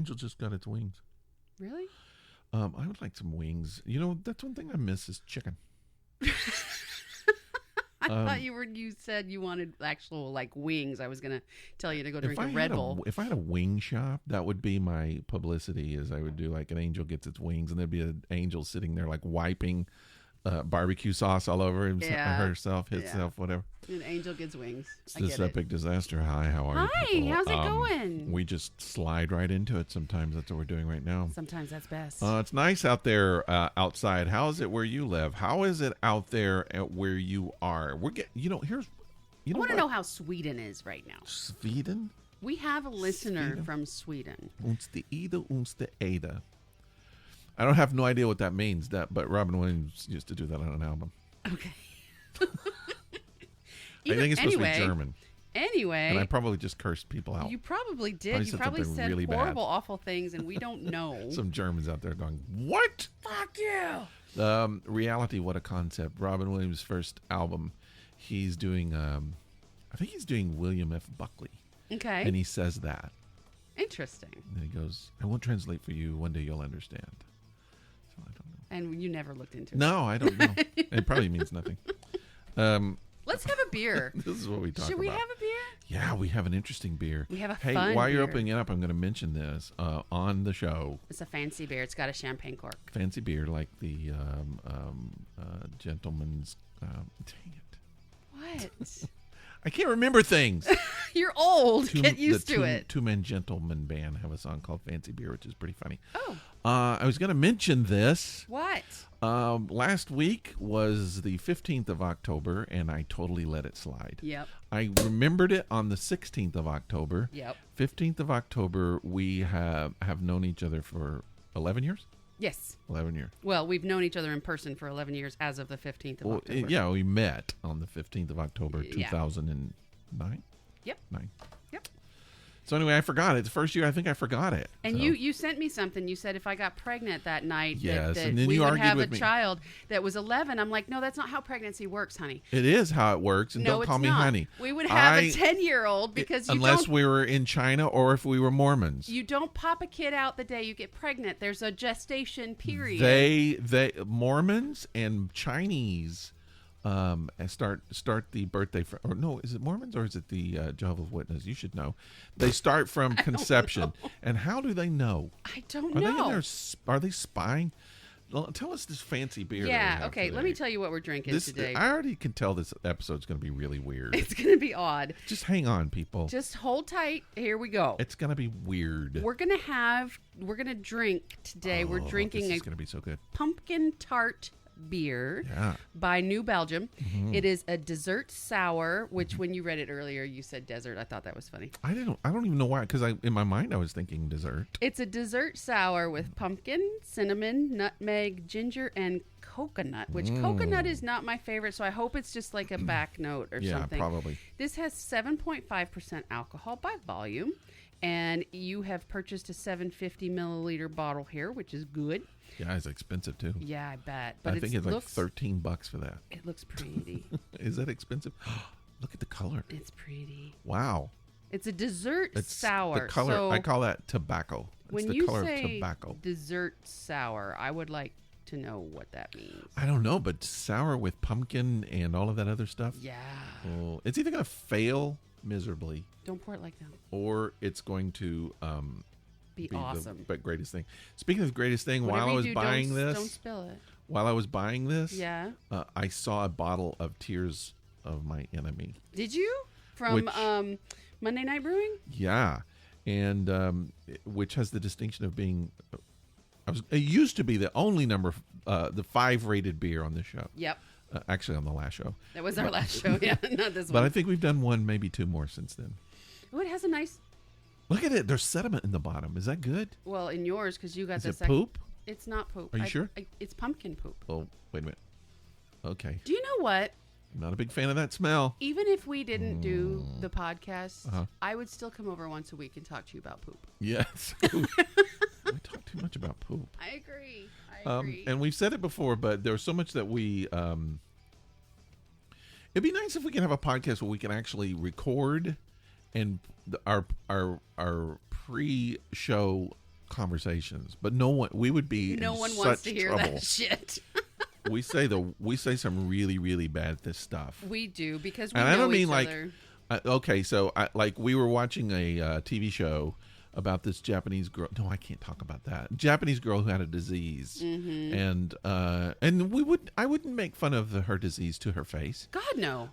angel just got its wings. Really? I would like some wings. You know, that's one thing I miss is chicken. I thought you said you wanted actual like wings. I was gonna tell you to go drink a Red Bull. If I had a wing shop, that would be my publicity. Is I would do like an angel gets its wings, and there'd be an angel sitting there like wiping barbecue sauce all over herself, himself, whatever. An angel gets wings. It's this epic disaster. Hi, how are you? Hi, how's it going? We just slide right into it sometimes. That's what we're doing right now. Sometimes that's best. It's nice out there outside. How is it where you live? How is it out there at where you are? I want to know how Sweden is right now. Sweden? We have a listener from Sweden. Uns the Ida, uns the Ada. I don't have no idea what that means, but Robin Williams used to do that on an album. Okay. I think it's supposed to be German. Anyway. And I probably just cursed people out. You probably did. You probably said really horrible, awful things, and we don't know. Some Germans out there going, what? Fuck you. Reality, what a concept. Robin Williams' first album. He's doing, I think he's doing William F. Buckley. Okay. And he says that. Interesting. And he goes, I won't translate for you. One day you'll understand. So I don't know. And you never looked into it. No, I don't know. It probably means nothing. Let's have a beer. This is what we talk about. Should we have a beer? Yeah, we have an interesting beer. We have a fun beer. While you're opening it up, I'm going to mention this on the show. It's a fancy beer. It's got a champagne cork. Fancy beer like the gentleman's... dang it. What? I can't remember things. You're old. Get used to it. Two Men Gentlemen band have a song called Fancy Beer, which is pretty funny. Oh. I was going to mention this. What? Last week was the 15th of October, and I totally let it slide. Yep. I remembered it on the 16th of October. Yep. 15th of October, we have known each other for 11 years? Yes. 11 years. Well, we've known each other in person for 11 years as of the 15th of October. Yeah, we met on the 15th of October, 2009. Yep. 9. Yep. So anyway, I forgot it. The first year, I think I forgot it. And you sent me something. You said if I got pregnant that night, yes, that and then we you would argued have with a me. child that was 11. I'm like, no, that's not how pregnancy works, honey. It is how it works, and no, don't call it's me not. honey. We would have a 10-year-old because unless we were in China or if we were Mormons. You don't pop a kid out the day you get pregnant. There's a gestation period. They Mormons and Chinese start the birthday or no, is it Mormons or is it the Jehovah's Witnesses? You should know. They start from conception. And how do they know? I don't know. Are they spying? Tell us this fancy beer. Yeah, okay. Let me tell you what we're drinking today. I already can tell this episode's going to be really weird. It's going to be odd. Just hang on, people. Just hold tight. Here we go. It's going to be weird. We're going to drink today. We're drinking this is going to be so good. Pumpkin Tart beer by New Belgium. Mm-hmm. It is a dessert sour, which when you read it earlier, you said desert. I thought that was funny. I don't even know why, because in my mind I was thinking dessert. It's a dessert sour with pumpkin, cinnamon, nutmeg, ginger, and coconut, which coconut is not my favorite, so I hope it's just like a back note or something. Yeah, probably. This has 7.5% alcohol by volume, and you have purchased a 750 milliliter bottle here, which is good. Yeah, it's expensive too. Yeah, I bet. But I think it's like $13 for that. It looks pretty. Is that expensive? Look at the color. It's pretty. Wow. It's a dessert sour. The color, so I call that tobacco. It's when the you color say of tobacco. Dessert sour, I would like to know what that means. I don't know, but sour with pumpkin and all of that other stuff. Yeah. Oh, it's either going to fail miserably. Don't pour it like that. Or it's going to be awesome. The greatest thing. Speaking of the greatest thing, Whatever while I was buying this, don't spill it. While I was buying this, I saw a bottle of Tears of My Enemy. Did you? From Monday Night Brewing? Yeah, and which has the distinction of being. It used to be the only the 5 rated beer on this show. Yep. Actually, on the last show. That was our last show, yeah, not this one. But I think we've done one, maybe 2 more since then. Oh, it has a nice... Look at it. There's sediment in the bottom. Is that good? Well, in yours, because you got the second... Is it poop? It's not poop. Are you sure? It's pumpkin poop. Oh, wait a minute. Okay. Do you know what? I'm not a big fan of that smell. Even if we didn't do the podcast, I would still come over once a week and talk to you about poop. Yes. We talk too much about poop. I agree. And we've said it before, but there's so much that we... it'd be nice if we could have a podcast where we can actually record and our pre-show conversations, but no one. We would be No in one such wants to hear trouble. that shit. we say some really really bad this stuff. We do because we And know I don't mean each like other. okay, so like we were watching a TV show about this Japanese girl. No, I can't talk about that. Japanese girl who had a disease, and I wouldn't make fun of her disease to her face. God no.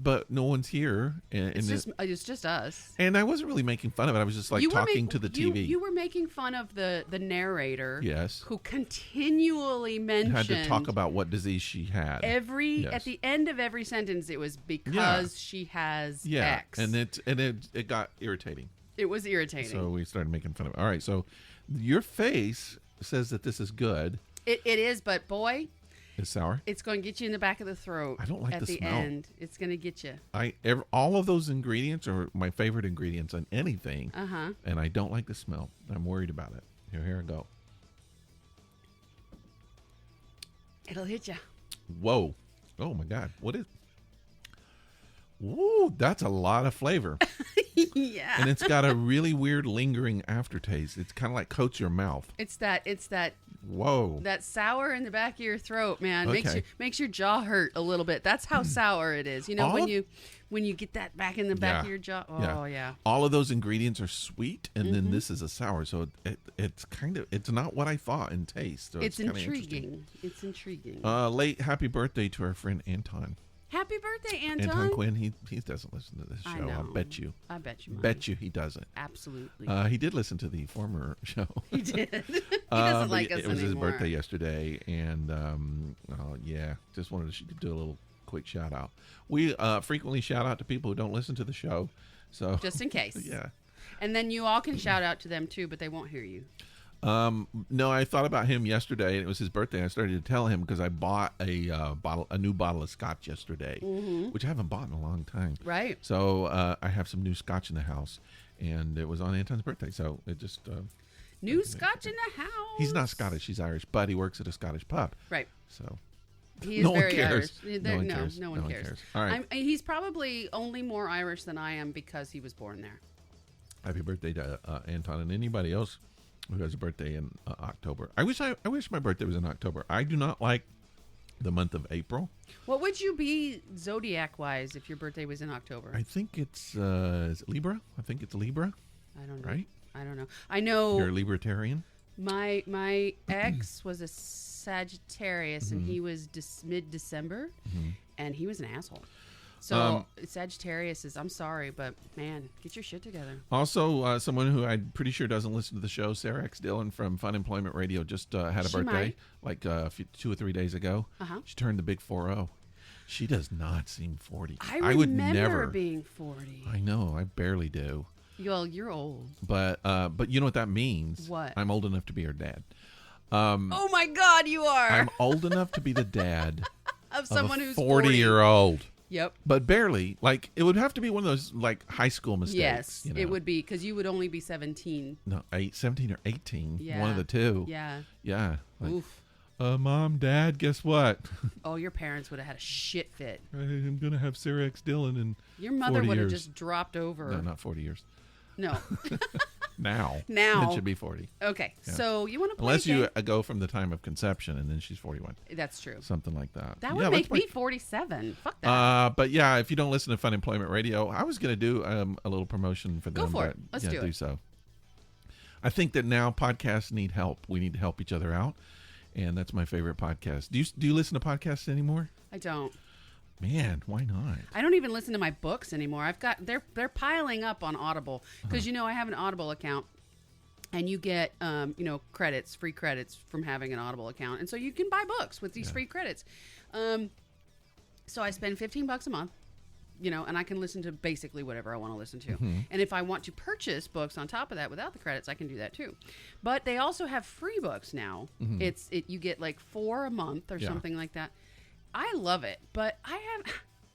But no one's here, and It's just us. and I wasn't really making fun of it. I was just like talking to the TV. You were making fun of the narrator. Yes. Who continually mentioned Had to talk about what disease she had. Yes. At the end of every sentence, it was because she has X. and it got irritating. It was irritating. So we started making fun of it. All right, so your face says that this is good. It is, but boy, It's sour. it's going to get you in the back of the throat. I don't like at the the smell. end. It's going to get you. All of those ingredients are my favorite ingredients on anything, and I don't like the smell. I'm worried about it. Here I go. It'll hit you. Whoa! Oh my God! What is? Woo! That's a lot of flavor. Yeah. And it's got a really weird lingering aftertaste. It's kind of like coats your mouth. It's that Whoa. that sour in the back of your throat, man. Okay. Makes your jaw hurt a little bit. That's how sour it is. You know, All when you get that back in the back of your jaw. Oh yeah. All of those ingredients are sweet, and then this is a sour. So it's not what I thought in taste. So It's kinda interesting. intriguing. It's intriguing. Late happy birthday to our friend Anton. Happy birthday, Anton. Anton Quinn. He doesn't listen to this I show. I'll know. bet you. I bet you. Bet you he doesn't. Absolutely. He did listen to the former show. He did. He doesn't But like us it was his anymore. birthday yesterday, and just wanted to do a little quick shout out. We frequently shout out to people who don't listen to the show, so Just in case. yeah. And then you all can shout out to them too, but they won't hear you. No, I thought about him yesterday, and it was his birthday. And I started to tell him because I bought a new bottle of scotch yesterday, which I haven't bought in a long time. Right. So I have some new scotch in the house, and it was on Anton's birthday, so it just New scotch in the house. he's not Scottish, he's Irish, but he works at a Scottish pub. Right. So He is no one very cares. Irish. No one cares. No one cares. All right. He's probably only more Irish than I am because he was born there. Happy birthday to Anton and anybody else who has a birthday in October. I wish my birthday was in October. I do not like the month of April. What would you be zodiac-wise if your birthday was in October? I think it's is it Libra? I think it's Libra. I don't know. Right? I don't know. I know You're a Libertarian. my ex was a Sagittarius, and he was mid-December, and he was an asshole. So Sagittarius is, I'm sorry, but man, get your shit together. Also, someone who I'm pretty sure doesn't listen to the show, Sarah X. Dillon from Fun Employment Radio, just had a She birthday might. like 2 or 3 days ago. She turned the big 40. She does not seem 40. I would remember never being 40. I know, I barely do. Well, you're old. But you know what that means? What? I'm old enough to be her dad. Oh my God, you are. I'm old enough to be the dad of someone of a who's 40-year-old. Yep. But barely. Like, it would have to be one of those, like, high school mistakes. Yes, you know? it would be, because you would only be 17. No, 17 or 18. Yeah. One of the two. Yeah. Yeah. Like, Oof. Mom, Dad, guess what? Oh, your parents would have had a shit fit. I'm going to have Sarah X. Dillon in Your mother 40 would have years. just dropped over. No, not 40 years. No. Now. Now. It should be 40. Okay, Yeah. so you want to play Unless a game? you go from the time of conception, and then she's 41. That's true. Something like that. That Yeah, would make let's me 47. Fuck that. But yeah, if you don't listen to Fun Employment Radio, I was going to do a little promotion for them. Go for it. but, Let's do it. so. I think that now podcasts need help. We need to help each other out, and that's my favorite podcast. Do you listen to podcasts anymore? I don't. Man, why not? I don't even listen to my books anymore. They're piling up on Audible because I have an Audible account, and you get credits, free credits from having an Audible account, and so you can buy books with these free credits. So I spend $15 a month, and I can listen to basically whatever I want to listen to. And if I want to purchase books on top of that without the credits, I can do that too. But they also have free books now. You get like 4 a month or something like that. I love it, but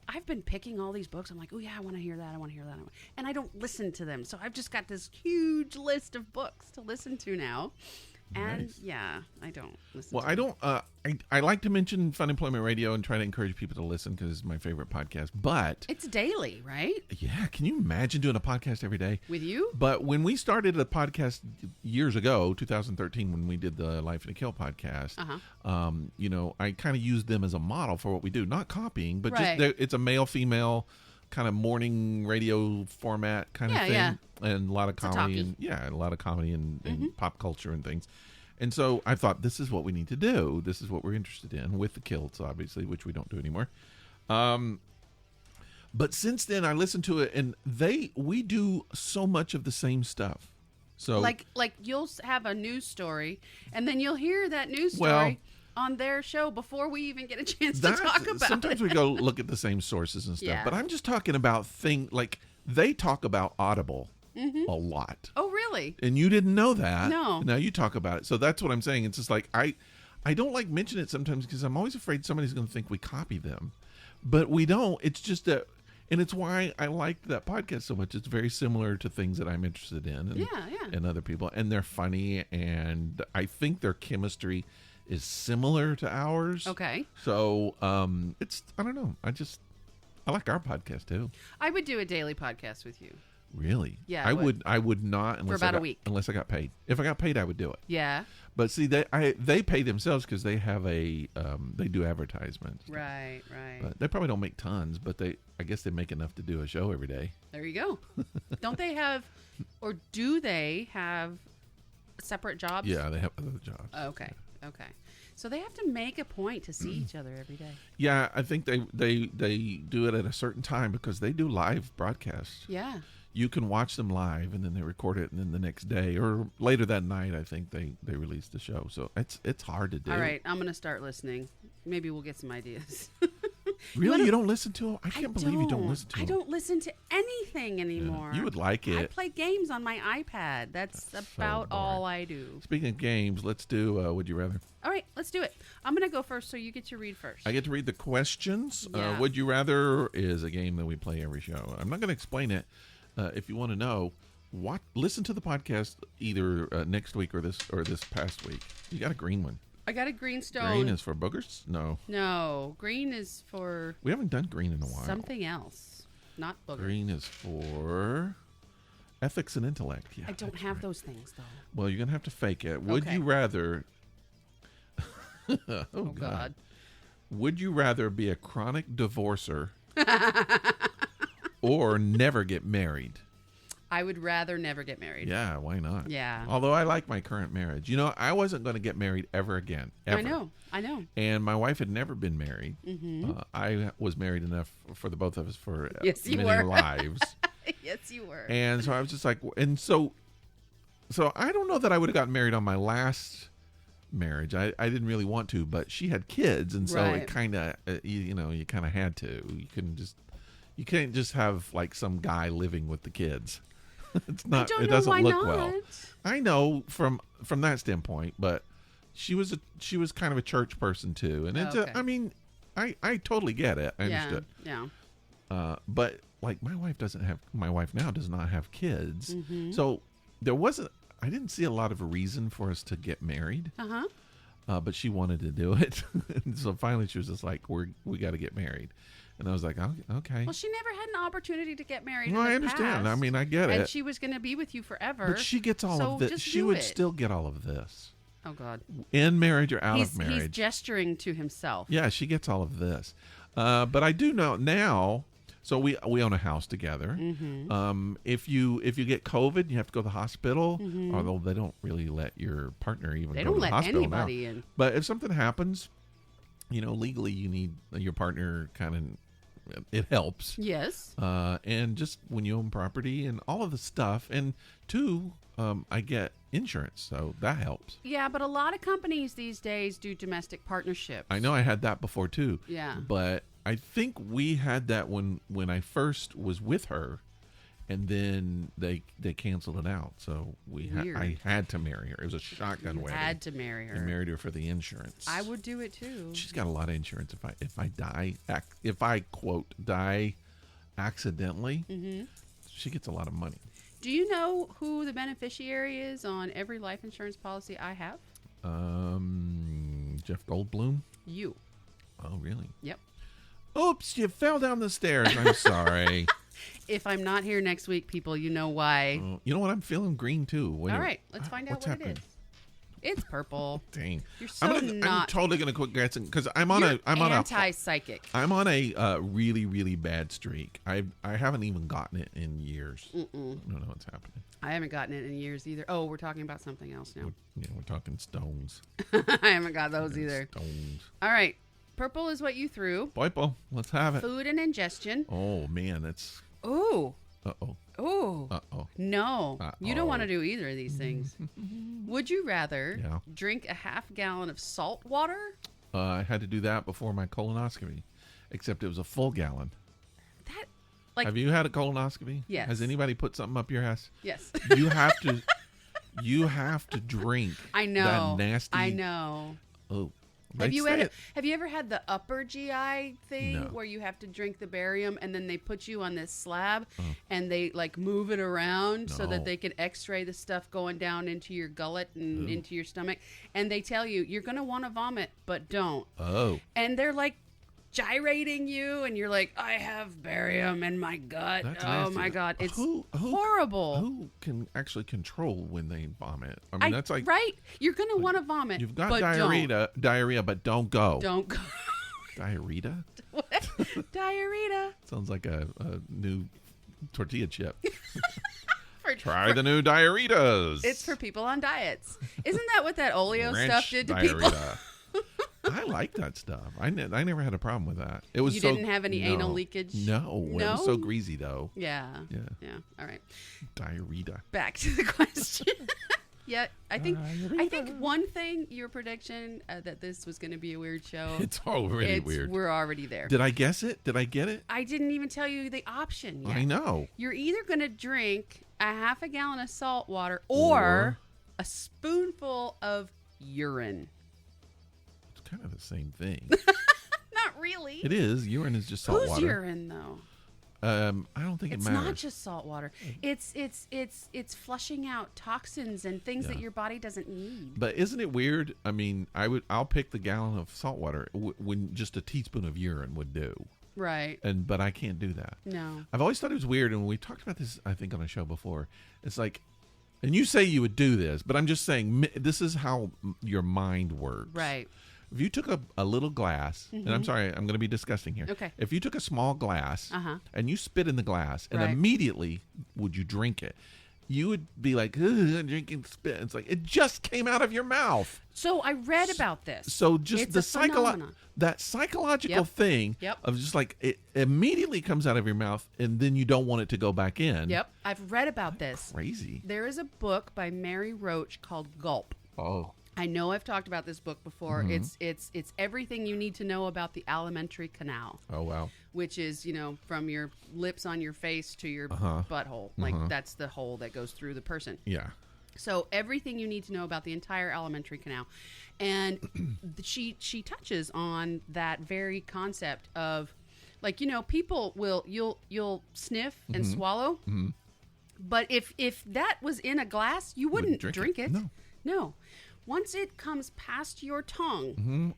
I've been picking all these books. I'm like, oh yeah, I want to hear that. I want to hear that. And I don't listen to them. So I've just got this huge list of books to listen to now. And Nice. yeah, I don't listen Well, to I don't. I like to mention Fun Employment Radio and try to encourage people to listen because it's my favorite podcast. But It's daily, right? yeah, can you imagine doing a podcast every day? With you? But when we started the podcast years ago, 2013, when we did the Life in a Kill podcast, I kind of used them as a model for what we do. Not copying, but Right. just it's a male-female kind of morning radio format kind of thing, yeah. and a lot of a comedy, talkie. and a lot of comedy and pop culture and things. And so I thought, this is what we need to do. This is what we're interested in with the kilts, obviously, which we don't do anymore. But since then, I listened to it, and we do so much of the same stuff. So Like you'll have a news story, and then you'll hear that news story Well, on their show before we even get a chance to talk about sometimes it. we go look at the same sources and stuff. Yeah. But I'm just talking about like they talk about Audible a lot. Oh, really? And you didn't know that. No. Now you talk about it. So that's what I'm saying. It's just like I don't like mention it sometimes because I'm always afraid somebody's going to think we copy them. But we don't. It's just that, and it's why I liked that podcast so much. It's very similar to things that I'm interested in and, and other people. And they're funny, and I think their chemistry is similar to ours. Okay. So I don't know. I like our podcast too. I would do a daily podcast with you. Really? Yeah, I would. I would not unless about I a got, week. Unless I got paid. If I got paid, I would do it. Yeah. But see, they pay themselves because they have they do advertisements. Right. But they probably don't make tons, but I guess they make enough to do a show every day. There you go. Don't they have, or do they have separate jobs? Yeah, they have other jobs. Okay. So they have to make a point to see each other every day. Yeah, I think they do it at a certain time because they do live broadcasts. Yeah. You can watch them live, and then they record it, and then the next day or later that night, I think they release the show. So it's hard to do. All right, I'm gonna start listening. Maybe we'll get some ideas. Really, you don't listen to them? I can't believe you don't listen to them. I don't listen to anything anymore. You would like it. I play games on my iPad. That's about all I do. Speaking of games, let's do Would You Rather. All right, let's do it. I'm gonna go first, so you get to read first. I get to read the questions. Yeah. Would You Rather is a game that we play every show. I'm not going to explain it. If you want to know, listen to the podcast either next week or this past week. You got a green one. I got a green stone. Green is for boogers? No. No, green is for We haven't done green in a while. something else, not booger. Green is for ethics and intellect. Yeah, I don't that's have right. those things though. Well, you're going to have to fake it. Would Okay. you rather... Oh God. Would you rather be a chronic divorcer or never get married? I would rather never get married. Yeah, why not? Yeah. Although I like my current marriage. You know, I wasn't going to get married ever again. Ever. I know. And my wife had never been married. Mm-hmm. I was married enough for the both of us for Yes, you many were. lives. Yes, you were. And so I was just like, and so I don't know that I would have gotten married on my last marriage. I didn't really want to, but she had kids, and so Right. it kind of you kind of had to. You can't just have like some guy living with the kids. It's not. I don't It know doesn't why look not. well. I know from that standpoint, but she was kind of a church person too, and it's Okay. I totally get it. I understood. Yeah. But like my wife now does not have kids, Mm-hmm. so I didn't see a lot of a reason for us to get married. But she wanted to do it, and so finally she was just like, we got to get married, and I was like, okay. Well, she never had an opportunity to get married. Well, in the I understand. past, I mean, I get and it. she was going to be with you forever. But she gets all so of this. just She do would it. still get all of this Oh God. in marriage or out of He's marriage. gesturing to himself. Yeah, she gets all of this. But I do know now. So we own a house together. Mm-hmm. If you get COVID, you have to go to the hospital. Mm-hmm. Although they don't really let your partner even They go don't to the let hospital anybody now. in. But if something happens, legally you need your partner kind of. It helps. Yes. And just when you own property and all of the stuff, and two, I get insurance, so that helps. Yeah, but a lot of companies these days do domestic partnerships. I know I had that before too. Yeah. But I think we had that when I first was with her, and then they canceled it out. So Weird. I had to marry her. It was a shotgun You wedding. had to marry I her. married her for the insurance. I would do it too. She's got a lot of insurance. If I die, if I quote die accidentally, Mm-hmm. she gets a lot of money. Do you know who the beneficiary is on every life insurance policy I have? Jeff Goldblum. You. Oh, really? Yep. Oops, you fell down the stairs. I'm sorry. If I'm not here next week, people, you know why. You know what? I'm feeling green, too. All right. Let's find out what's what happening? it is. It's purple. Dang. You're so I'm not. totally going to quit guessing because I'm You're on a anti-psychic. I'm on a really, really bad streak. I haven't even gotten it in years. I don't know what's happening. I haven't gotten it in years either. Oh, we're talking about something else now. We're talking stones. I haven't got those either. Stones. All right. Purple is what you threw. Boipo, let's have it. Food and ingestion. Oh, man, that's... Ooh. Uh-oh. Ooh. Uh-oh. No. Uh-oh. You don't want to do either of these things. Would you rather Yeah. drink a half gallon of salt water? I had to do that before my colonoscopy, except it was a full gallon. That, like, Have you had a colonoscopy? Yes. Has anybody put something up your ass? yes. You have to... You have to drink. I know. That nasty... I know. Oh. Have you ever had the upper GI thing No. where you have to drink the barium and then they put you on this slab and they like move it around so that No. they can x-ray the stuff going down into your gullet and into your stomach, and they tell you you're going to want to vomit but don't. Oh. And they're like gyrating you and you're like, I have barium in my gut. That's oh nasty. my God. It's Who- horrible. Who can actually control when they vomit? I mean, that's like... right? You're going to want to vomit. You've got but diarrhea, but don't go. Don't go. Diarrhea? What? Diarrhea. Sounds like a new tortilla chip. For- Try the new diarrheas. It's for people on diets. Isn't that what that Oleo Ranch stuff did to diarrhea. people? I like that stuff. I never had a problem with that. It was You so, didn't have any anal leakage? No, it No? was so greasy though. Yeah. Yeah. Yeah. All right. Diarrhea. Back to the question. Yeah, I think one thing, your prediction that this was going to be a weird show. It's already weird. We're already there. Did I guess it? Did I get it? I didn't even tell you the option yet. I know. You're either going to drink a half a gallon of salt water or a spoonful of urine. It's kind of the same thing. Not really. It is. Urine is just salt Whose water. urine though? I don't think It's it matters. not just salt water. It's flushing out toxins and things that your body doesn't need. But isn't it weird? I mean, I'll pick the gallon of salt water when just a teaspoon of urine would do. Right. But I can't do that. No. I've always thought it was weird, and we talked about this, I think, on a show before. It's like, and you say you would do this, but I'm just saying this is how your mind works. Right. If you took a little glass, and I'm sorry, I'm going to be disgusting here. Okay. If you took a small glass and you spit in the glass, and Right. immediately would you drink it, you would be like, "Ugh, drinking spit." It's like, it just came out of your mouth. So I read about this. So just It's the a phenomenon. that psychological Yep. thing Yep. of just like it immediately comes out of your mouth, and then you don't want it to go back in. Yep. I've read about this. Crazy. There is a book by Mary Roach called Gulp. Oh. I know I've talked about this book before. It's everything you need to know about the alimentary canal, Oh, wow. which is, from your lips on your face to your butthole. Like that's the hole that goes through the person. Yeah. So everything you need to know about the entire alimentary canal. And she touches on that very concept of, like, people you'll sniff and swallow. But if that was in a glass, you wouldn't drink it. No. Once it comes past your tongue,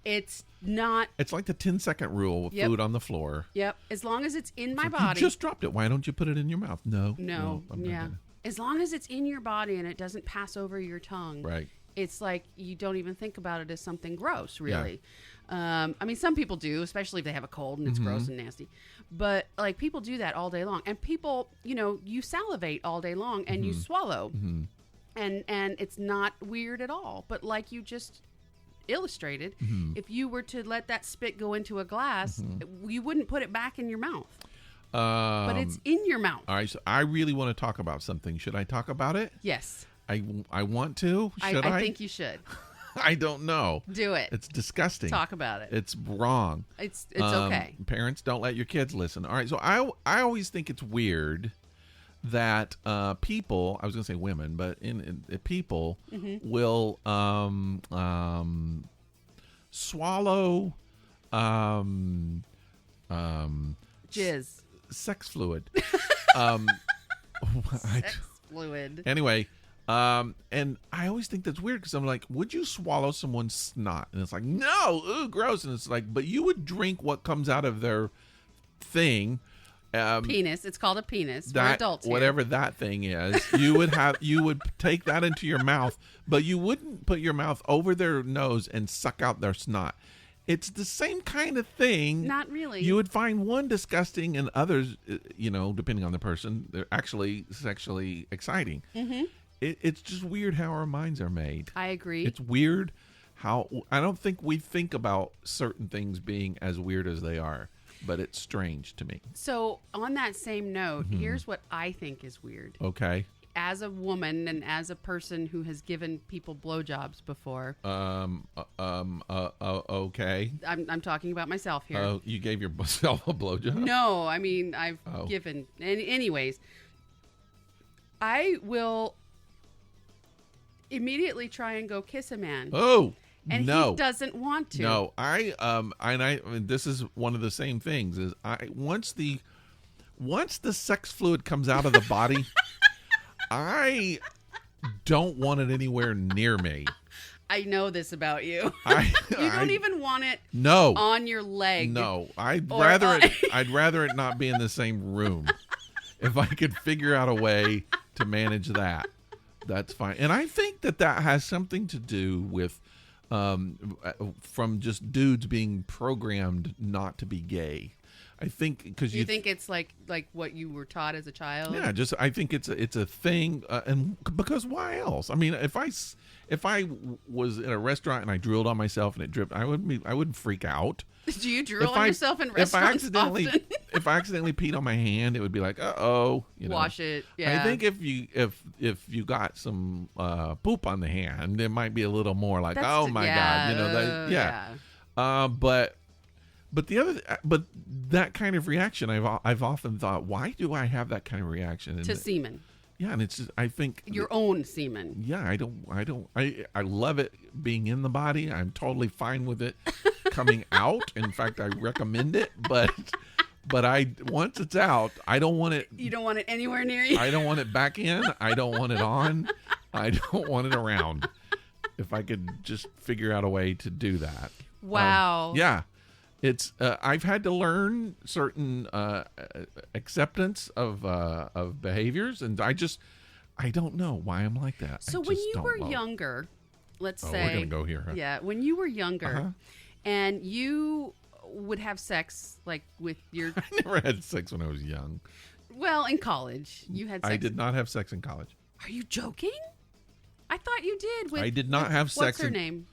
it's not. It's like the 10-second rule with Yep. food on the floor. Yep. As long as it's in my You body. just dropped it. Why don't you put it in your mouth? No. No. I'm not Yeah. gonna. As long as it's in your body and it doesn't pass over your tongue. Right. It's like you don't even think about it as something gross, really. I mean, some people do, especially if they have a cold and it's gross and nasty. But like people do that all day long, and people, you salivate all day long and you swallow, and it's not weird at all. But like you just illustrated, if you were to let that spit go into a glass, you wouldn't put it back in your mouth. But it's in your mouth. All right. So I really want to talk about something. Should I talk about it? Yes. I want to. Should I? I think you should. I don't know. Do it. It's disgusting. Talk about it. It's wrong. It's okay. Parents, don't let your kids listen. All right. So I always think it's weird that people, I was going to say women, but in people will swallow Jizz. sex fluid. Sex fluid. Anyway, and I always think that's weird because I'm like, would you swallow someone's snot? And it's like, no, ooh, gross. And it's like, but you would drink what comes out of their thing. Penis. It's called a penis. We're That adults here. whatever that thing is, you would take that into your mouth, but you wouldn't put your mouth over their nose and suck out their snot. It's the same kind of thing. Not really. You would find one disgusting and others, depending on the person, they're actually sexually exciting. Mm-hmm. It's just weird how our minds are made. I agree. It's weird how I don't think we think about certain things being as weird as they are, but it's strange to me. So on that same note, here's what I think is weird. Okay. As a woman and as a person who has given people blowjobs before. Okay. I'm talking about myself here. You gave yourself a blowjob? No, I mean, I've given. Anyways, I will immediately try and go kiss a man. Oh, and no. he doesn't want to. No, I mean, this is one of the same things. Is once the sex fluid comes out of the body, I don't want it anywhere near me. I know this about you. You don't even want it on your leg. No, I'd rather it not be in the same room. If I could figure out a way to manage that, that's fine. And I think that has something to do with from just dudes being programmed not to be gay. I think because you think it's like what you were taught as a child. Yeah, I think it's a thing, and because why else? I mean, if I was in a restaurant and I drilled on myself and it dripped, I wouldn't freak out. Do you drill on yourself in restaurants often? If I accidentally peed on my hand, it would be like, wash it. Yeah. I think if you got some poop on the hand, it might be a little more like, oh my god, But that kind of reaction, I've often thought, why do I have that kind of reaction to semen? Yeah, and it's just, I think your own semen. Yeah, I love it being in the body. I'm totally fine with it coming out. In fact, I recommend it, but once it's out, I don't want it. You don't want it anywhere near you. I don't want it back in. I don't want it on. I don't want it around. If I could just figure out a way to do that. Wow. Yeah. It's I've had to learn certain acceptance of behaviors, and I don't know why I'm like that. So when you were younger, let's say we're gonna go here. Huh? Yeah, when you were younger, and you would have sex like with your. I never had sex when I was young. Well, in college, you had sex. I did not have sex in college. Are you joking? I thought you did. I did not have sex. What's her name?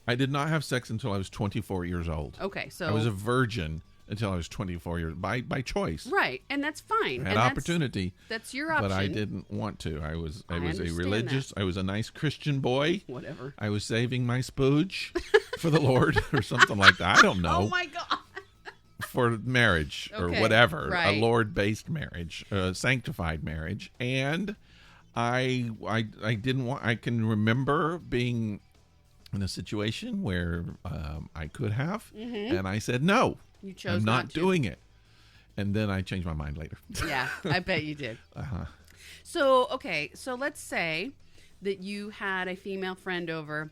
I did not have sex until I was 24 years old. Okay, so I was a virgin until I was 24 years by choice. Right, and that's fine. I had opportunity. That's your option. But I didn't want to. I was a religious. I was a nice Christian boy. Whatever. I was saving my spooge for the Lord or something like that. I don't know. Oh my God. For marriage or whatever, right. A Lord-based marriage, a sanctified marriage, and I didn't want. I can remember being in a situation where I could have, and I said no. You chose I'm not to. doing it, and then I changed my mind later. Yeah, I bet you did. So let's say that you had a female friend over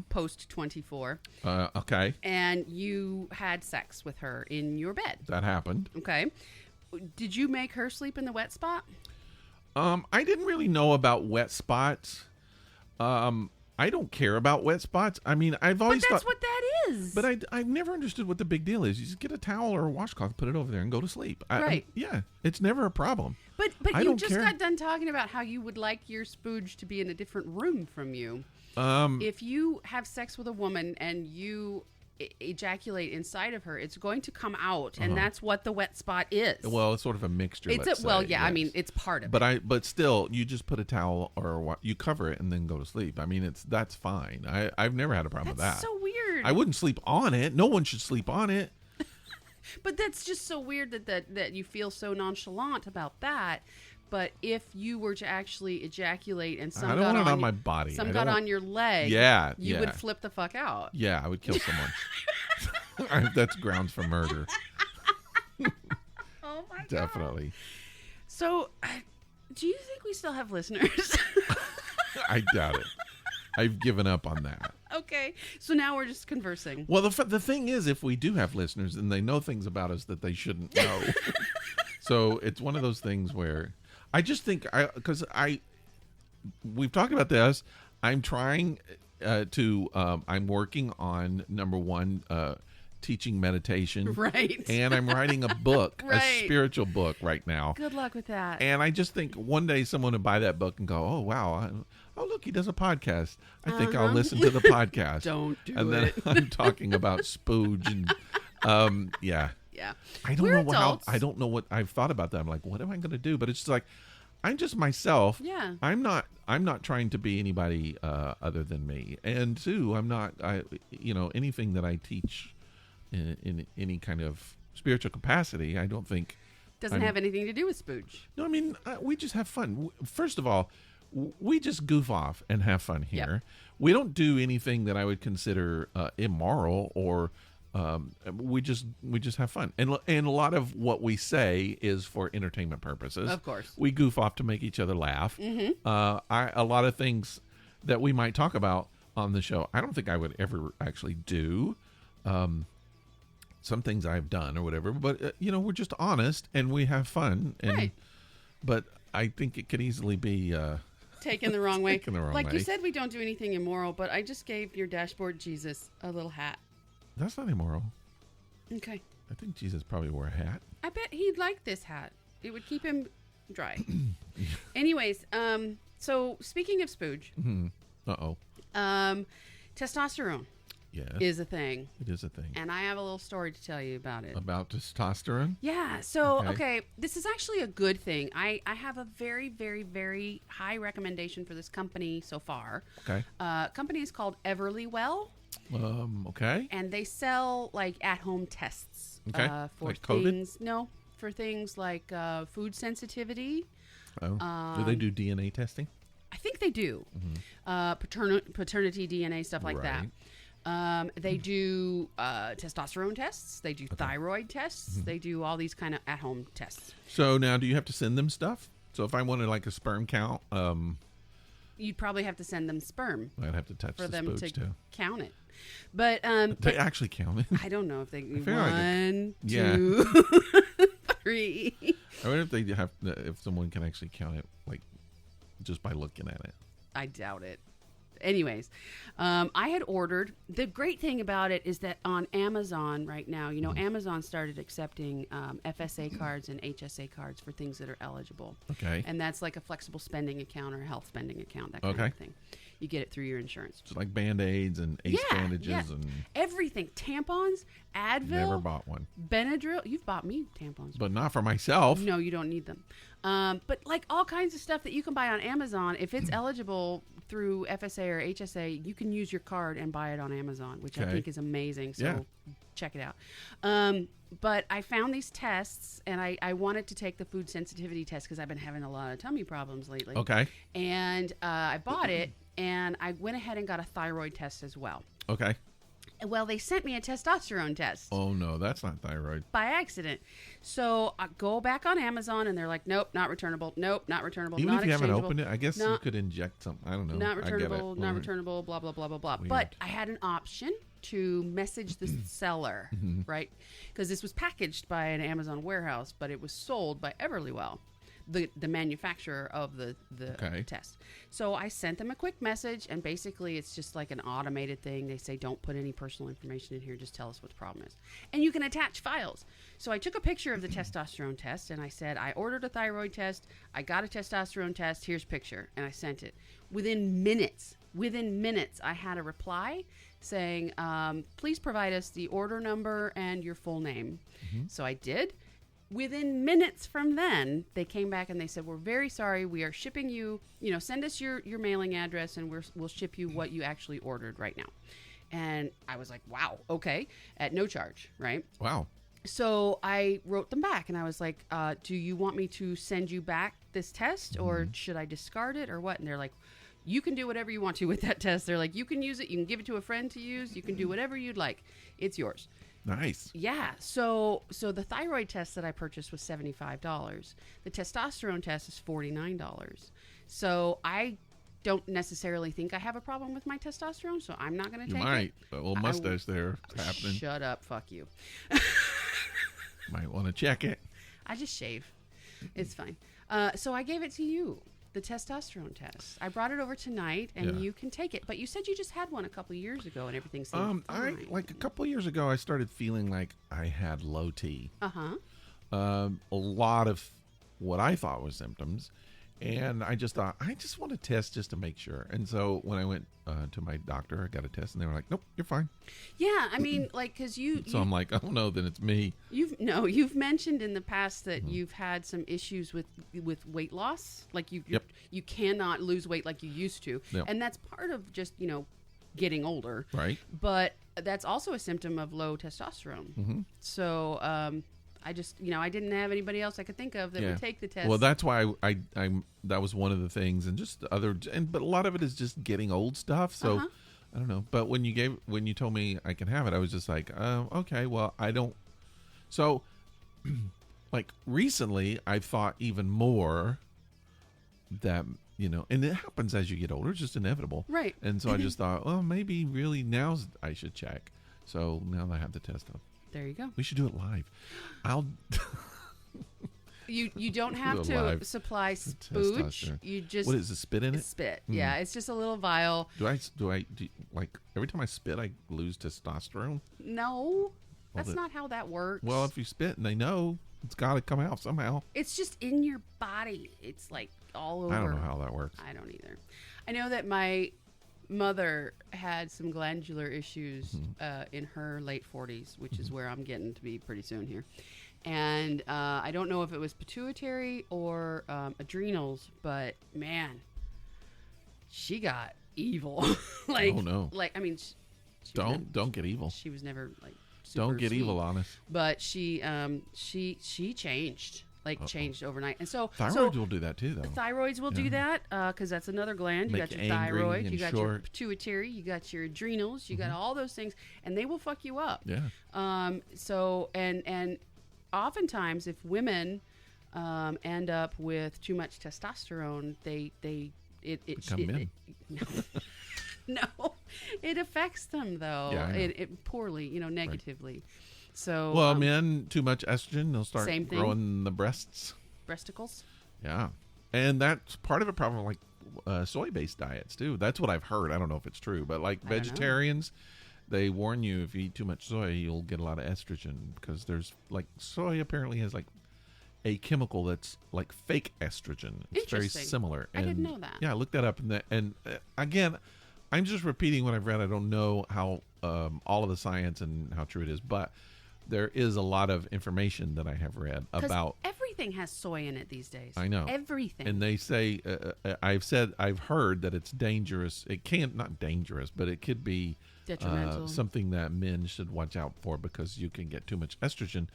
post 24. Okay. And you had sex with her in your bed. That happened. Okay. Did you make her sleep in the wet spot? I didn't really know about wet spots. I don't care about wet spots. I mean, I've always But that's thought, what that is. But I've never understood what the big deal is. You just get a towel or a washcloth, put it over there, and go to sleep. Right. Yeah, it's never a problem. But you just got done talking about how you would like your spooge to be in a different room from you. If you have sex with a woman and you ejaculate inside of her, it's going to come out, and that's what the wet spot is. Well, it's sort of a mixture. Yes. I mean, it's part of it. But still, you just put a towel or you cover it and then go to sleep. I mean, that's fine. I've never had a problem with that. That's so weird. I wouldn't sleep on it. No one should sleep on it. But that's just so weird that you feel so nonchalant about that. But if you were to actually ejaculate and some got on my body, some got on your leg, you would flip the fuck out. Yeah, I would kill someone. That's grounds for murder. Oh my God. Definitely. So Do you think we still have listeners? I doubt it. I've given up on that. Okay. So now we're just conversing. Well, the thing is, if we do have listeners, then they know things about us that they shouldn't know. So it's one of those things where I just think we've talked about this. I'm trying I'm working on, number one, teaching meditation. Right. And I'm writing a book, Right. a spiritual book right now. Good luck with that. And I just think one day someone will buy that book and go, oh, wow. Oh, look, he does a podcast. I think I'll listen to the podcast. Don't do and then it. I'm talking about spooge and, yeah. Yeah. I don't We're know adults. I don't know what I've thought about that. I'm like, what am I going to do? But it's just like, I'm just myself. Yeah. I'm not trying to be anybody other than me. And two, anything that I teach in any kind of spiritual capacity, I don't think Doesn't have anything to do with spooge. No, I mean, we just have fun. First of all, we just goof off and have fun here. Yep. We don't do anything that I would consider immoral or we just have fun. And a lot of what we say is for entertainment purposes. Of course. We goof off to make each other laugh. Mm-hmm. A lot of things that we might talk about on the show, I don't think I would ever actually do. Some things I've done or whatever, but we're just honest and we have fun. And, Right. But I think it could easily be Taken the wrong way. Taken the wrong like you way. said, we don't do anything immoral, but I just gave your dashboard Jesus a little hat. That's not immoral. Okay. I think Jesus probably wore a hat. I bet he'd like this hat. It would keep him dry. Anyways, so speaking of spooge, Uh-oh. testosterone Yes. is a thing. It is a thing. And I have a little story to tell you about it. About testosterone? Yeah. So, Okay. this is actually a good thing. I have a very, very, very high recommendation for this company so far. Okay. Company is called Everlywell, Okay. and they sell like at-home tests Okay. for Like COVID? things. No, for things like food sensitivity. Oh. Do they do DNA testing? I think they do. Paternity DNA, stuff like that. They do testosterone tests. They do thyroid tests. They do all these kind of at-home tests. So now do you have to send them stuff? So if I wanted like a sperm count, You'd probably have to send them sperm I'd have to touch for the them spooge to too. count it. But They actually count it. I don't know if they feel like one, yeah. 2, 3. I wonder if they have if someone can actually count it like just by looking at it. I doubt it. Anyways, I had ordered. The great thing about it is that on Amazon right now, Amazon started accepting FSA cards and HSA cards for things that are eligible. Okay. And that's like a flexible spending account or a health spending account, that kind Okay. of thing. You get it through your insurance. Just like Band-Aids and Ace bandages and everything. Tampons, Advil, never bought one. Benadryl. You've bought me tampons. But not for myself. No, you don't need them. But like all kinds of stuff that you can buy on Amazon, if it's eligible through FSA or HSA, you can use your card and buy it on Amazon, which I Okay. think is amazing. So Yeah. check it out. But I found these tests, and I wanted to take the food sensitivity test because I've been having a lot of tummy problems lately. Okay. And I bought it, and I went ahead and got a thyroid test as well. Okay. Well, they sent me a testosterone test. Oh no, that's not thyroid. By accident. So I go back on Amazon and they're like, nope, not returnable. Nope, not returnable. Even not if you haven't exchangeable. opened it, I guess you Not- could inject something. I don't know. Not I get returnable, it. not returnable, blah, blah, blah, blah, blah. Weird. But I had an option to message the seller, right? Because this was packaged by an Amazon warehouse, but it was sold by Everlywell, the manufacturer of the Okay. test. So I sent them a quick message, and basically it's just like an automated thing. They say, don't put any personal information in here. Just tell us what the problem is. And you can attach files. So I took a picture of the testosterone test, and I said, I ordered a thyroid test. I got a testosterone test. Here's a picture. And I sent it. Within minutes, I had a reply saying, please provide us the order number and your full name. So I did. Within minutes from then, they came back and they said, we're very sorry. We are shipping you, send us your mailing address and we'll ship you what you actually ordered right now. And I was like, wow, okay, at no charge, right? Wow. So I wrote them back and I was like, do you want me to send you back this test or should I discard it or what? And they're like, you can do whatever you want to with that test. They're like, you can use it. You can give it to a friend to use. You can do whatever you'd like. It's yours. Nice. Yeah. So the thyroid test that I purchased was $75. The testosterone test is $49. So I don't necessarily think I have a problem with my testosterone, so I'm not going to You take might. it. A little mustache there happening. Shut up. Fuck you. Might want to check it. I just shave. It's fine. So I gave it to you, the testosterone test. I brought it over tonight, and you can take it. But you said you just had one a couple years ago, and everything seemed fine. Like a couple of years ago, I started feeling like I had low T. Uh-huh. A lot of what I thought was symptoms. And I just thought, I just want to test just to make sure. And so when I went to my doctor, I got a test, and they were like, nope, you're fine. Yeah, I mean, like, because So I'm like, oh, no, then it's me. You've mentioned in the past that you've had some issues with weight loss. Like, you cannot lose weight like you used to. Yep. And that's part of just, getting older. Right. But that's also a symptom of low testosterone. Mm-hmm. So, I just, I didn't have anybody else I could think of that would take the test. Well, that's why I that was one of the things, and just but a lot of it is just getting old stuff. So I don't know. But when you told me I can have it, I was just like, okay, well, I don't. So, like recently, I thought even more that and it happens as you get older. It's just inevitable, right? And so I just thought, well, maybe really now I should check. So now that I have the test up. There you go. We should do it live. I'll. You don't have to supply spooge. You just what is the spit in it? Spit. Yeah, it's just a little vial. Do like every time I spit I lose testosterone? No, that's not how that works. Well, if you spit and they know, it's got to come out somehow. It's just in your body. It's like all over. I don't know how that works. I don't either. I know that my mother had some glandular issues in her late 40s, which is where I'm getting to be pretty soon here. And I don't know if it was pituitary or adrenals, but man, she got evil. Like, oh no! Like, I mean, don't get evil. She was never like super don't get sweet, evil on us. But she changed. Changed overnight. And so thyroids will do that too, though. Thyroids will do that because that's another gland. You got your thyroid, you got your pituitary, you got your adrenals, you got all those things, and they will fuck you up. Yeah. So and oftentimes if women end up with too much testosterone, it become men. No, it affects them though. Yeah, it poorly, negatively. Right. So men too much estrogen, they'll start growing the breasts, breasticles. Yeah, and that's part of a problem, like soy-based diets too. That's what I've heard. I don't know if it's true, but like vegetarians, they warn you if you eat too much soy, you'll get a lot of estrogen because there's like soy apparently has like a chemical that's like fake estrogen. It's very similar. I didn't know that. Yeah, I looked that up, and again, I'm just repeating what I've read. I don't know how all of the science and how true it is, but there is a lot of information that I have read about. Everything has soy in it these days. I know. Everything. And they say, I've heard that it's dangerous. It can't, not dangerous, but it could be detrimental. Something that men should watch out for because you can get too much estrogen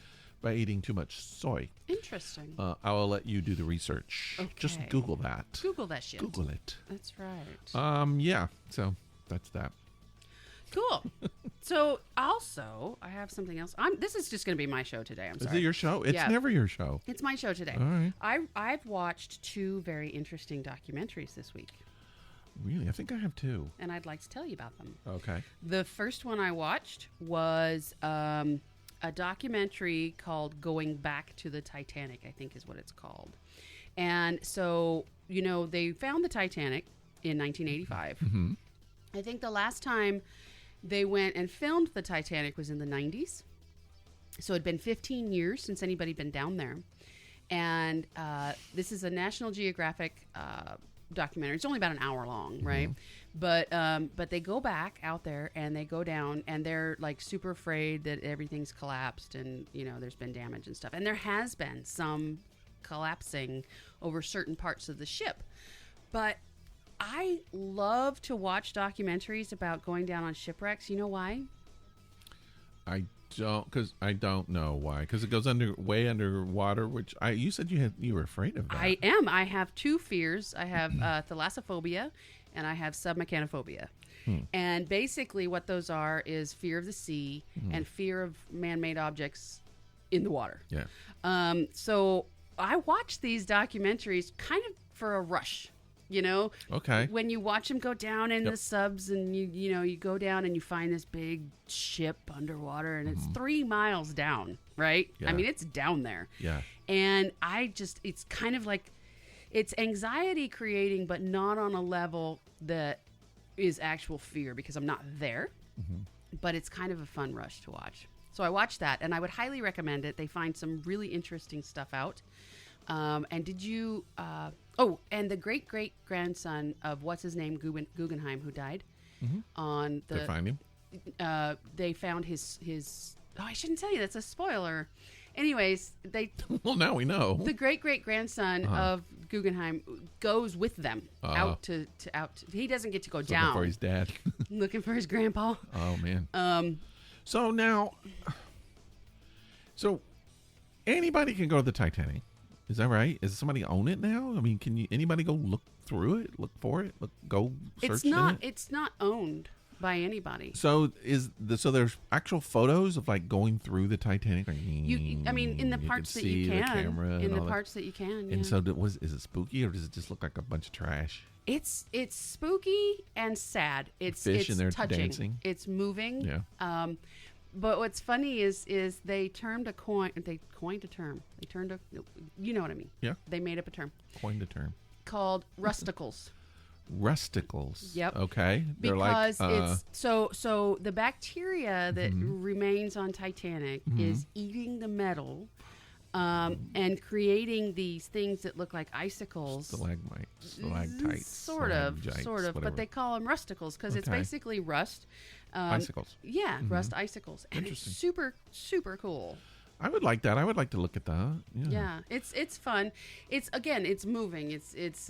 by eating too much soy. Interesting. I will let you do the research. Okay. Just Google that. Google that shit. Google it. That's right. Yeah. So that's that. Cool. So also, I have something else. This is just going to be my show today. I'm sorry. Is it your show? It's never your show. It's my show today. All right. I've watched 2 very interesting documentaries this week. Really? I think I have 2. And I'd like to tell you about them. Okay. The first one I watched was a documentary called Going Back to the Titanic, I think is what it's called. And so, they found the Titanic in 1985. Mm-hmm. I think the last time they went and filmed the Titanic was in the 90s. So it'd been 15 years since anybody had been down there. And this is a National Geographic documentary. It's only about an hour long, right? But they go back out there and they go down and they're like super afraid that everything's collapsed and, there's been damage and stuff. And there has been some collapsing over certain parts of the ship. But I love to watch documentaries about going down on shipwrecks. You know why? I don't know why. Because it goes way underwater, which you said you were afraid of that. I am. I have 2 fears. I have thalassophobia, and I have submechanophobia. And basically what those are is fear of the sea and fear of man-made objects in the water. Yeah. So I watch these documentaries kind of for a rush, you know? Okay. When you watch them go down in the subs and you go down and you find this big ship underwater and it's 3 miles down, right? Yeah. I mean, it's down there. Yeah. And it's kind of like, it's anxiety creating, but not on a level that is actual fear because I'm not there, but it's kind of a fun rush to watch. So I watched that and I would highly recommend it. They find some really interesting stuff out. And did you, and the great grandson of what's his name, Guggenheim, who died on the, They find him? they found his, I shouldn't tell you, that's a spoiler. Anyways, Well, now we know. the great grandson of Guggenheim goes with them out to he doesn't get to go down. Looking for his dad. Looking for his grandpa. Oh, man. So now, anybody can go to the Titanic. Is that right? Does somebody own it now? I mean, anybody go look through it, look for it, go search in it? It's not owned by anybody. So there's actual photos of like going through the Titanic. Like, I mean, in the parts that you the can. camera In and the all parts that you can. And yeah. so is it spooky or does it just look like a bunch of trash? It's spooky and sad. It's Fish and they're touching. dancing. It's moving. Yeah. But what's funny is they coined a term. They turned a, you know what I mean? Yeah. They made up a term Coined a term. called rusticles. Rusticles. Yep. Okay. They're Because like, it's so the bacteria that remains on Titanic is eating the metal and creating these things that look like icicles. stalactites. Sort of, whatever. but they call them rusticles because it's Okay. basically rust. Icicles. Yeah, rust icicles, and it's Interesting. super, super cool. I would like that. I would like to look at that. Yeah, it's fun. It's moving. It's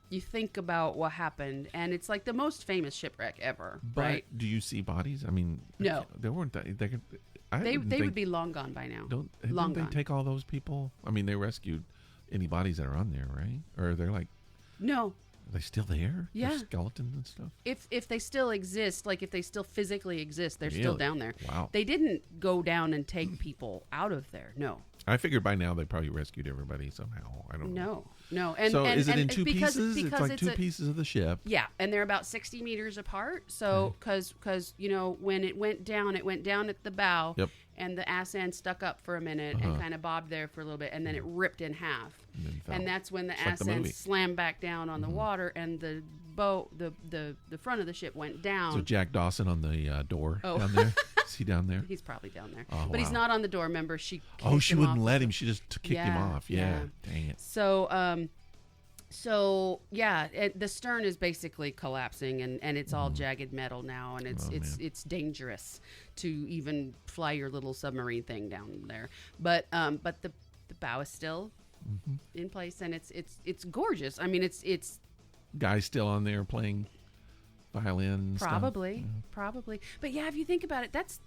you think about what happened, and it's like the most famous shipwreck ever, But right? do you see bodies? I mean, No. They weren't. They would be long gone by now. Didn't they take all those people? I mean, they rescued any bodies that are on there, right? Or they're like, No, are they still there? Yeah. They're skeletons and stuff. if they still exist, like if they still physically exist, they're still Really? down there. Wow. They didn't go down and take people out of there. No. I figured by now they probably rescued everybody somehow. I don't know. No. And So is it in and two because, pieces? Because It's like two pieces of the ship. Yeah, and they're about 60 meters apart. So, because when it went down at the bow, Yep. and the ass end stuck up for a minute and kind of bobbed there for a little bit, and then it ripped in half. And then fell. And that's when the It's like ass the end movie. slammed back down on the water, and the boat, the front of the ship went down. So Jack Dawson on the door Oh. down there. Is he down there? He's probably down there, Oh, but he's wow. not on the door. Remember, she Oh, kicked she him wouldn't off. let him. She just kicked him Yeah, off. Yeah. yeah. Dang it. So yeah, the stern is basically collapsing, and it's all jagged metal now, and Oh, it's dangerous to even fly your little submarine thing down there. But the bow is still in place, and it's gorgeous. I mean, it's Guy still on there playing violin. And stuff. probably. But yeah, if you think about it, that's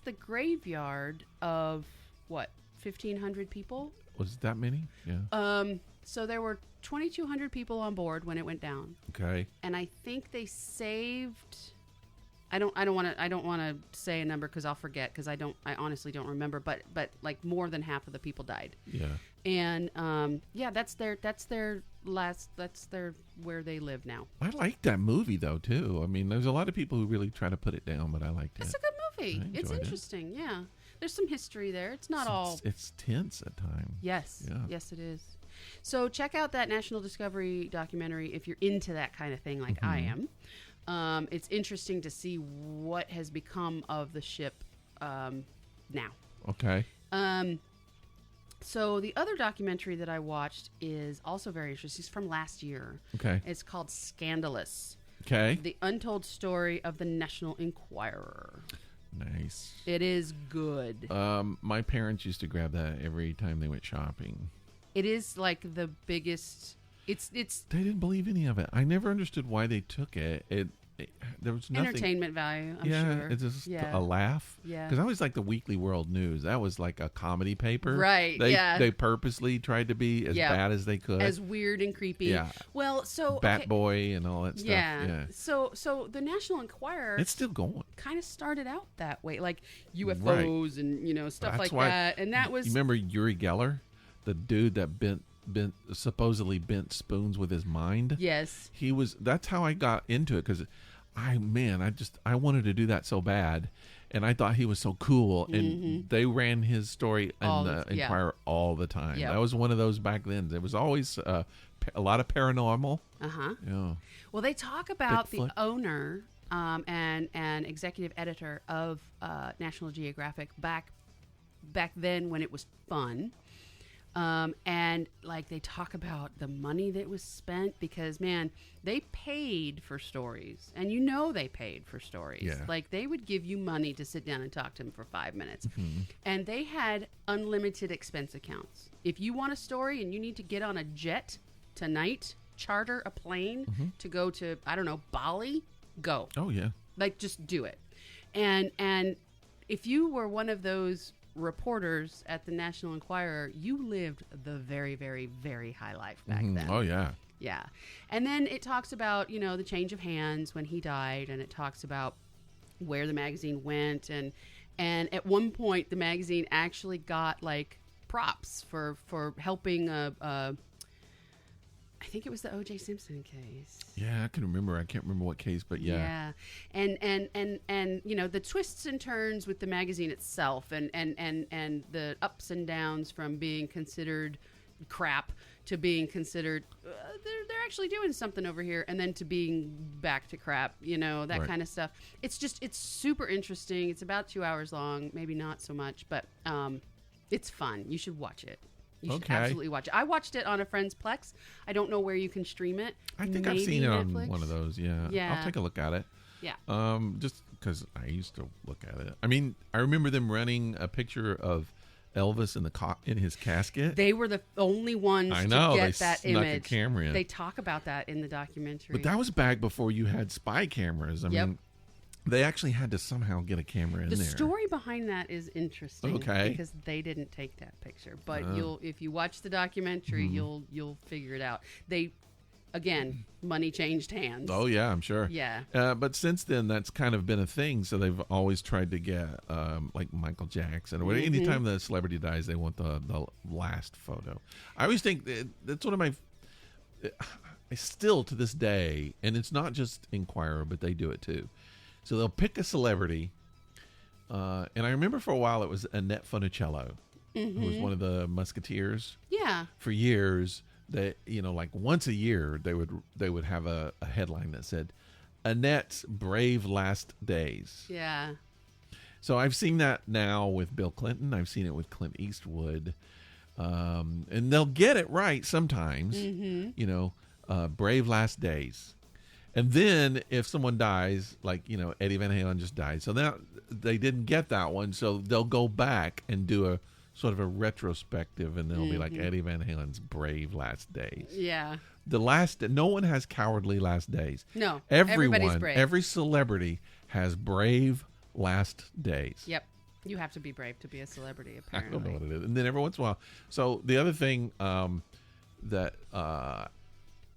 the graveyard of what 1,500 people. Was it that many? Yeah. So there were 2,200 people on board when it went down. Okay. And I think they saved. I don't want to say a number because I'll forget because I honestly don't remember. But like more than half of the people died. Yeah. And that's where they live now. I liked that movie though too. I mean, there's a lot of people who really try to put it down, but I liked It's it. a good movie. I It's enjoyed it. interesting. Yeah, there's some history there. It's not all. It's tense at times. Yes. Yeah. Yes, it is. So check out that National Discovery documentary if you're into that kind of thing like I am. It's interesting to see what has become of the ship now. Okay. So the other documentary that I watched is also very interesting. It's from last year. Okay. It's called Scandalous: Okay. The Untold Story of the National Enquirer. Nice. It is good. My parents used to grab that every time they went shopping. It is like the biggest. It's They didn't believe any of it. I never understood why they took it. there was nothing. Entertainment value, I'm yeah, sure. it's just Yeah. a laugh. Yeah. Because I always like the Weekly World News. That was like a comedy paper. Right, They, yeah. They purposely tried to be as Yeah. bad as they could. As weird and creepy. Yeah. Well, so Bat okay, Boy and all that stuff. yeah. So the National Enquirer It's still going. kind of started out that way, like UFOs and stuff That's like why- that. And that was You remember Uri Geller, the dude that supposedly bent spoons with his mind? yes. That's how I got into it, because I wanted to do that so bad, and I thought he was so cool, and they ran his story in All the the- yeah. Enquirer all the time. Yep. That was one of those back then. There was always a lot of paranormal. Yeah. Well, they talk about Bigfoot. the owner and executive editor of National Geographic back then when it was fun. And like they talk about the money that was spent, because man, they paid for stories, and they paid for stories. Yeah. Like they would give you money to sit down and talk to them for 5 minutes, and they had unlimited expense accounts. If you want a story and you need to get on a jet tonight, charter a plane to go to, I don't know, Bali, go. Oh yeah. Like just do it. And if you were one of those reporters at the National Enquirer, you lived the very, very, very high life back then. Oh yeah. Yeah. And then it talks about, the change of hands when he died, and it talks about where the magazine went, and at one point the magazine actually got like props for helping I think it was the O.J. Simpson case. Yeah, I can remember. I can't remember what case, but yeah. And the twists and turns with the magazine itself, and the ups and downs from being considered crap to being considered they're actually doing something over here, and then to being back to crap, that Right. kind of stuff. It's super interesting. It's about 2 hours long, maybe not so much, but it's fun. You should watch it. You should absolutely watch it. I watched it on a friend's Plex. I don't know where you can stream it. I think Maybe I've seen it on Netflix? one of those. Yeah. Yeah. I'll take a look at it. Yeah. Just because I used to look at it. I mean, I remember them running a picture of Elvis in his casket. They were the only ones I know, to they get that snuck a image. camera in. They talk about that in the documentary. But that was back before you had spy cameras. I Yep. mean, they actually had to somehow get a camera in the there. story behind that is interesting. Okay. Because they didn't take that picture. But if you watch the documentary, you'll figure it out. Again, money changed hands. Oh yeah, I'm sure. Yeah. But since then, that's kind of been a thing. So they've always tried to get like Michael Jackson or whatever. Anytime the celebrity dies, they want the last photo. I always think that's one of my. I still to this day, and it's not just Enquirer, but they do it too. So they'll pick a celebrity, and I remember for a while it was Annette Funicello, who was one of the Musketeers. Yeah. For years, that like once a year they would have a headline that said Annette's brave last days. Yeah. So I've seen that now with Bill Clinton. I've seen it with Clint Eastwood, and they'll get it right sometimes. Brave last days. And then if someone dies, like Eddie Van Halen just died, so now they didn't get that one, so they'll go back and do a sort of a retrospective, and they'll be like Eddie Van Halen's brave last days. Yeah. No one has cowardly last days. No. Everybody's brave. Every celebrity has brave last days. Yep. You have to be brave to be a celebrity, I apparently. don't know what it is. And then every once in a while. So the other thing that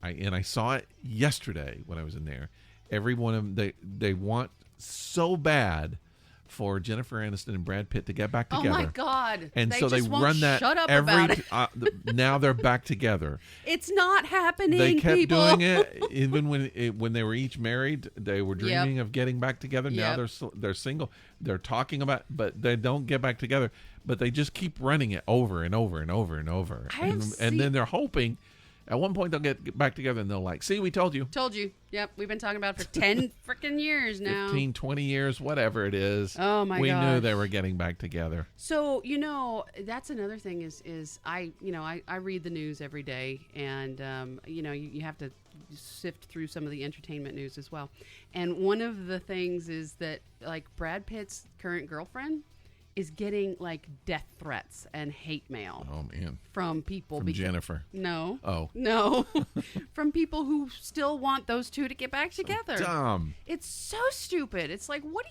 I saw it yesterday when I was in there. Every one of them, they want so bad for Jennifer Aniston and Brad Pitt to get back together. Oh my God! And so just they won't run that shut up every. about it. Now they're back together. It's not happening. They kept people. doing it even when they were each married. They were dreaming of getting back together. Now they're single. They're talking about, but they don't get back together. But they just keep running it over and over and over and over. And then they're hoping. At one point, they'll get back together and they'll like, see, we told you. Told you. Yep. We've been talking about it for 10 freaking years now. 15, 20 years, whatever it is. Oh, my God. We knew they were getting back together. So, that's another thing is I read the news every day, and, you have to sift through some of the entertainment news as well. And one of the things is that, like, Brad Pitt's current girlfriend is getting like death threats and hate mail Oh man. from people. From Jennifer. No. Oh. No. From people who still want those two to get back together. Dumb. It's so stupid. It's like, what?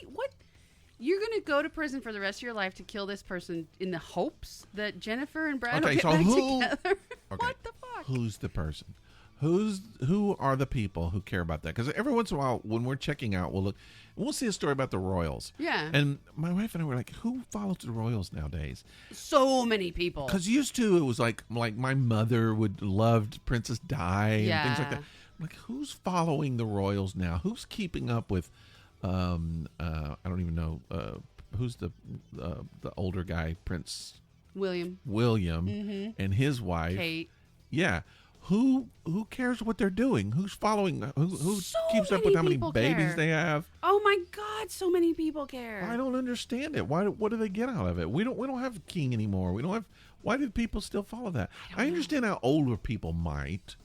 You're going to go to prison for the rest of your life to kill this person in the hopes that Jennifer and Brad will get back together? What the fuck? Who's the person? Who are the people who care about that? Because every once in a while, when we're checking out, we'll see a story about the Royals. Yeah. And my wife and I were like, who follows the Royals nowadays? So many people. Because used to, it was like my mother loved Princess Di and things like that. I'm like, who's following the Royals now? Who's keeping up with, I don't even know, who's the older guy, Prince William and his wife. Kate. Yeah. Who cares what they're doing? Who's following? Who So keeps up many with how many people babies care. they have? Oh my God! So many people care. I don't understand it. What do they get out of it? We don't have a king anymore. We don't have. Why do people still follow that? I understand how older people might.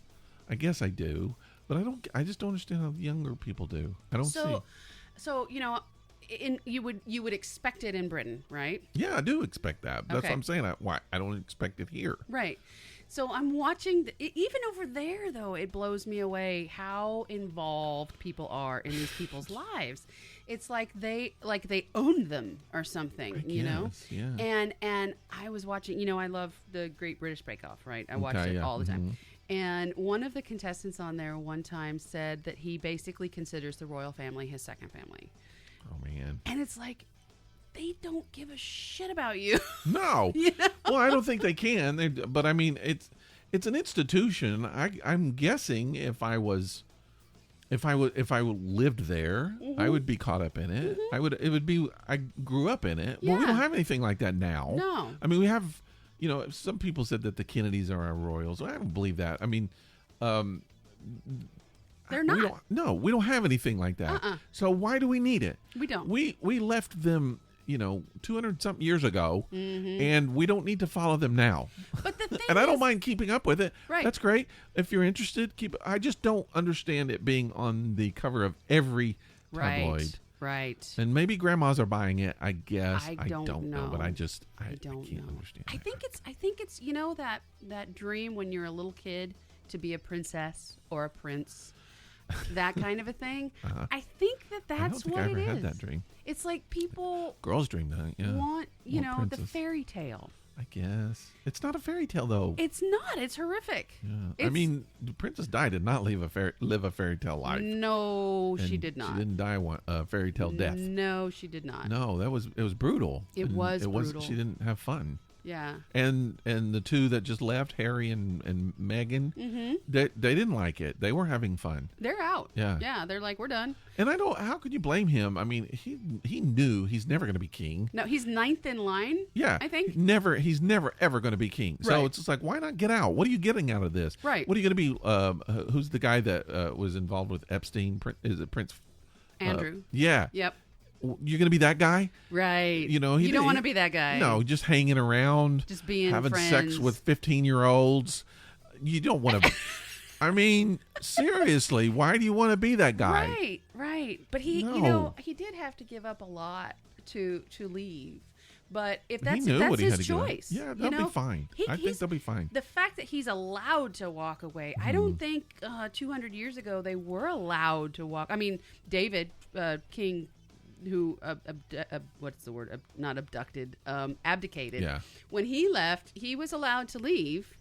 I guess I do, but I don't. I just don't understand how younger people do. I don't see. So you would expect it in Britain, right? Yeah, I do expect that. That's Okay. what I'm saying. Why I don't expect it here. Right. So I'm watching, even over there, though, it blows me away how involved people are in these people's lives. It's like they own them or something, you know? Yeah. And I was watching, I love the Great British Bake Off, right? I watch it yeah. all the time. And one of the contestants on there one time said that he basically considers the royal family his second family. Oh man. And it's like, they don't give a shit about you. No. You know? Well, I don't think they can. But I mean, it's an institution. I'm guessing if I lived there, I would be caught up in it. I grew up in it. Well, we don't Yeah. have anything like that now. No. I mean, we have. Some people said that the Kennedys are our royals. I don't believe that. I mean, They're not. We don't have anything like that. So why do we need it? We don't. We left them, 200 something years ago, and we don't need to follow them now. But the thing And I don't is- mind keeping up with it. Right. That's great. If you're interested, I just don't understand it being on the cover of every tabloid. Right. And maybe grandmas are buying it, I guess. I don't know. But I don't can't know. understand. I think it's that dream when you're a little kid to be a princess or a prince, that kind of a thing. I think I don't that's think what I ever it had is. that dream. It's like people Girls dream that, yeah. want, the princess. fairy tale. I guess. It's not a fairy tale, though. It's not. It's horrific. Yeah. I It's- mean, Princess Di did not live a fairy tale life. No, she And did not. She didn't die a fairy tale death. No, she did not. No, it was brutal. It And was brutal. She didn't have fun. Yeah. And the two that just left, Harry and Meghan, they didn't like it. They were having fun. They're out. Yeah. Yeah, they're like, we're done. And I don't. How could you blame him? I mean, he knew he's never going to be king. No, he's ninth in line. Yeah, I think. he's never ever going to be king. So Right. it's just like, why not get out? What are you getting out of this? Right. What are you going to be? Who's the guy that was involved with Epstein? Is it Prince Andrew. Yeah. Yep. You're going to be that guy? Right. He you don't did- want to be that guy. No, just hanging around, Just being having friends. sex with 15-year-olds. You don't want to. I mean, seriously, why do you want to be that guy? Right. But he, No. he did have to give up a lot to leave. But if He that's knew what he his had to give up. choice, Yeah, they'll be fine. I think he's- they'll be fine. The fact that he's allowed to walk away, I don't think 200 years ago they were allowed to walk. I mean, David King, who what's the word? Not abducted, abdicated. Yeah. When he left, he was allowed to leave.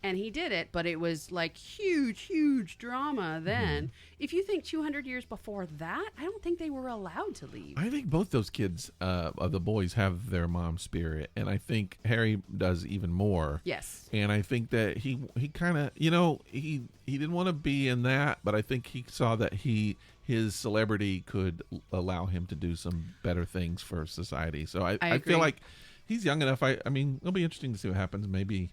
And he did it, but it was like huge drama then. If you think 200 years before that, I don't think they were allowed to leave. I think both those kids, of the boys, have their mom spirit, and I think Harry does even more. Yes. And I think that he kind of, he didn't want to be in that, but I think he saw that his celebrity could allow him to do some better things for society. So I agree. feel like he's young enough. I mean, it'll be interesting to see what happens. Maybe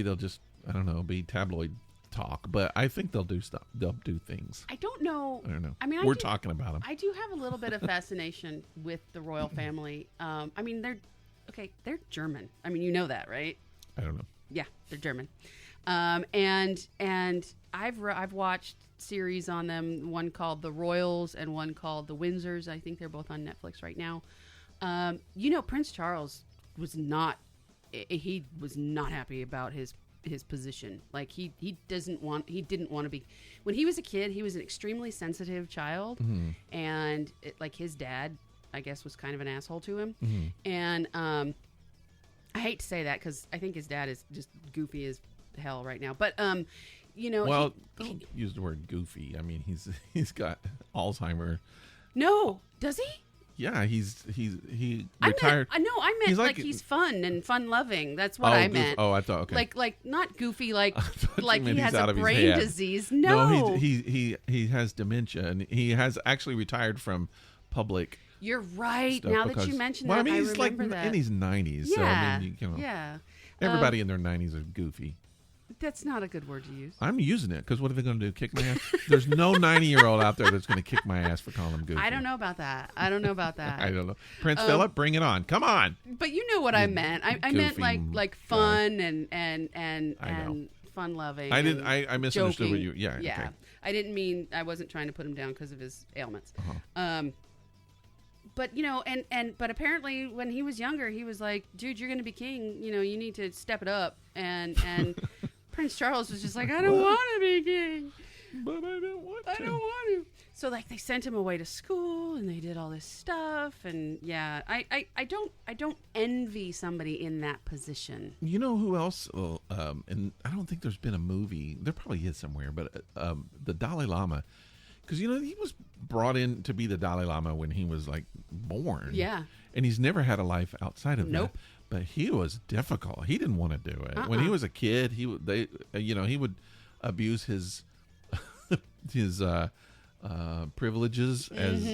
they'll just, I don't know, be tabloid talk, but I think they'll do stuff. They'll do things. I don't know. I don't know. I mean, we're talking about them. I do have a little bit of fascination with the royal family. I mean, they're German. I mean, you know that, right? I don't know. Yeah, they're German. And I've watched series on them, one called The Royals and one called The Windsors. I think they're both on Netflix right now. Prince Charles was not. He was not happy about his position. Like he didn't want to be. When he was a kid, he was an extremely sensitive child, and his dad, I guess, was kind of an asshole to him. And I hate to say that because I think his dad is just goofy as hell right now. But don't use the word goofy. I mean, he's got Alzheimer's. No, does he? Yeah, he retired. I meant he's fun and fun loving. That's what I meant. I thought okay. Like not goofy like he has a brain disease. No, he has dementia, and he has actually retired from public. You're right. Now that you mention that, I he's remember that. In his 90s. Yeah. So, I mean, yeah. Everybody in their 90s are goofy. That's not a good word to use. I'm using it because what are they going to do? Kick my ass? There's no 90-year-old out there that's going to kick my ass for calling them goofy. I don't know about that. I don't know. Prince Philip, bring it on. Come on. But you know what I meant. I meant like fun and fun loving. I misunderstood joking. what you. Yeah. Yeah. Okay. I didn't mean. I wasn't trying to put him down because of his ailments. But but apparently when he was younger, he was like, dude, you're going to be king. You need to step it up. And Prince Charles was just like, I don't want to be king. But I don't want to. So they sent him away to school and they did all this stuff. And yeah, I don't envy somebody in that position. You know who else? And I don't think there's been a movie. There probably is somewhere, but the Dalai Lama. Because, he was brought in to be the Dalai Lama when he was, born. Yeah. And he's never had a life outside of Nope. that. But he was difficult. He didn't want to do it. When he was a kid, he would abuse his privileges as,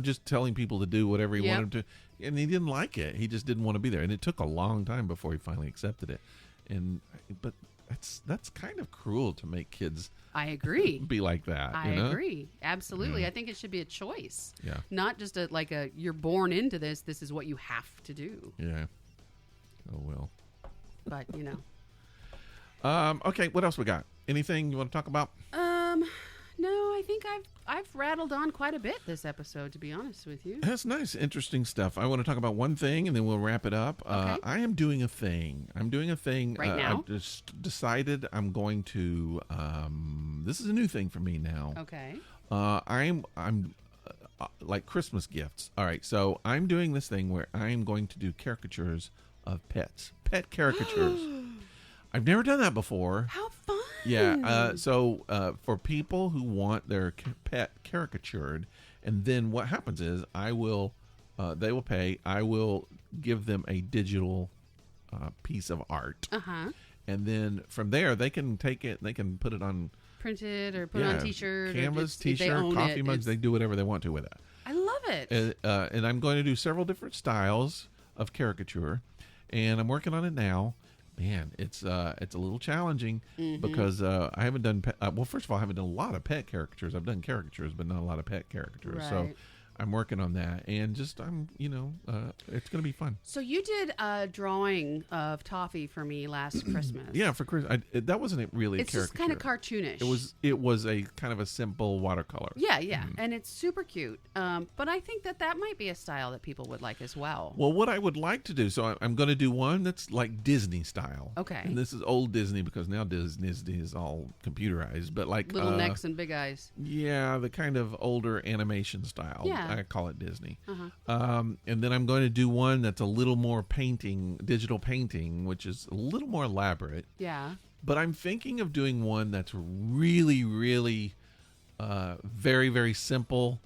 just telling people to do whatever he wanted to. And he didn't like it. He just didn't want to be there. And it took a long time before he finally accepted it. But that's kind of cruel to make kids. I agree. Be like that. I agree. Absolutely. I think it should be a choice. Yeah. Not just you're born into this. This is what you have to do. Yeah. Oh, well. But, Okay. What else we got? Anything you want to talk about? No, I think I've rattled on quite a bit this episode, to be honest with you. That's nice. Interesting stuff. I want to talk about one thing and then we'll wrap it up. Okay. I am doing a thing. Right now? I've just decided I'm going to, this is a new thing for me now. Okay. I'm like Christmas gifts. All right. So I'm doing this thing where I'm going to do caricatures of pet caricatures. I've never done that before. How fun. Yeah. So for people who want their pet caricatured, and then what happens is they will pay. I will give them a digital piece of art. And then from there, they can take it, they can put it on. Printed or put on T-shirt. Canvas, T-shirt, coffee mugs. They do whatever they want to with it. I love it. And I'm going to do several different styles of caricature, and I'm working on it now. Man, it's a little challenging because I haven't done well. First of all, I haven't done a lot of pet caricatures. I've done caricatures, but not a lot of pet caricatures. Right. So I'm working on that, and it's going to be fun. So you did a drawing of Toffee for me last Christmas. Yeah, for Christmas. That wasn't really a caricature. It's just kind of cartoonish. It was a kind of a simple watercolor. Yeah, and it's super cute. But I think that might be a style that people would like as well. Well, what I would like to do, so I'm going to do one that's like Disney style. Okay. And this is old Disney because now Disney is all computerized, but like little necks and big eyes. Yeah, the kind of older animation style. Yeah. I call it Disney. And then I'm going to do one that's a little more digital painting, which is a little more elaborate. Yeah. But I'm thinking of doing one that's really, really very, very simple,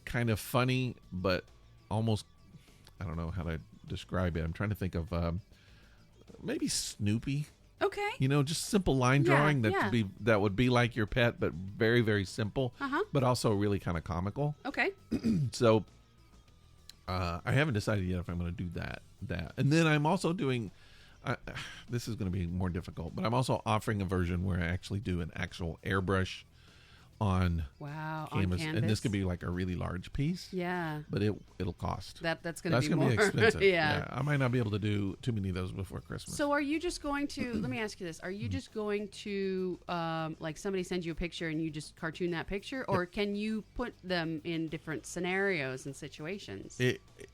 kind of funny, but almost, I don't know how to describe it. I'm trying to think of maybe Snoopy. Okay. Just simple line drawing that would be like your pet, but very, very simple, but also really kind of comical. Okay. So I haven't decided yet if I'm going to do that. And then I'm also doing, this is going to be more difficult, but I'm also offering a version where I actually do an actual airbrush on Wow, canvas. on And canvas. this could be like a really large piece. Yeah. But it'll cost. That's going to be gonna more. be expensive. Yeah. I might not be able to do too many of those before Christmas. So are you just going to, let me ask you this, are you just going to, like somebody sends you a picture and you just cartoon that picture, or can you put them in different scenarios and situations?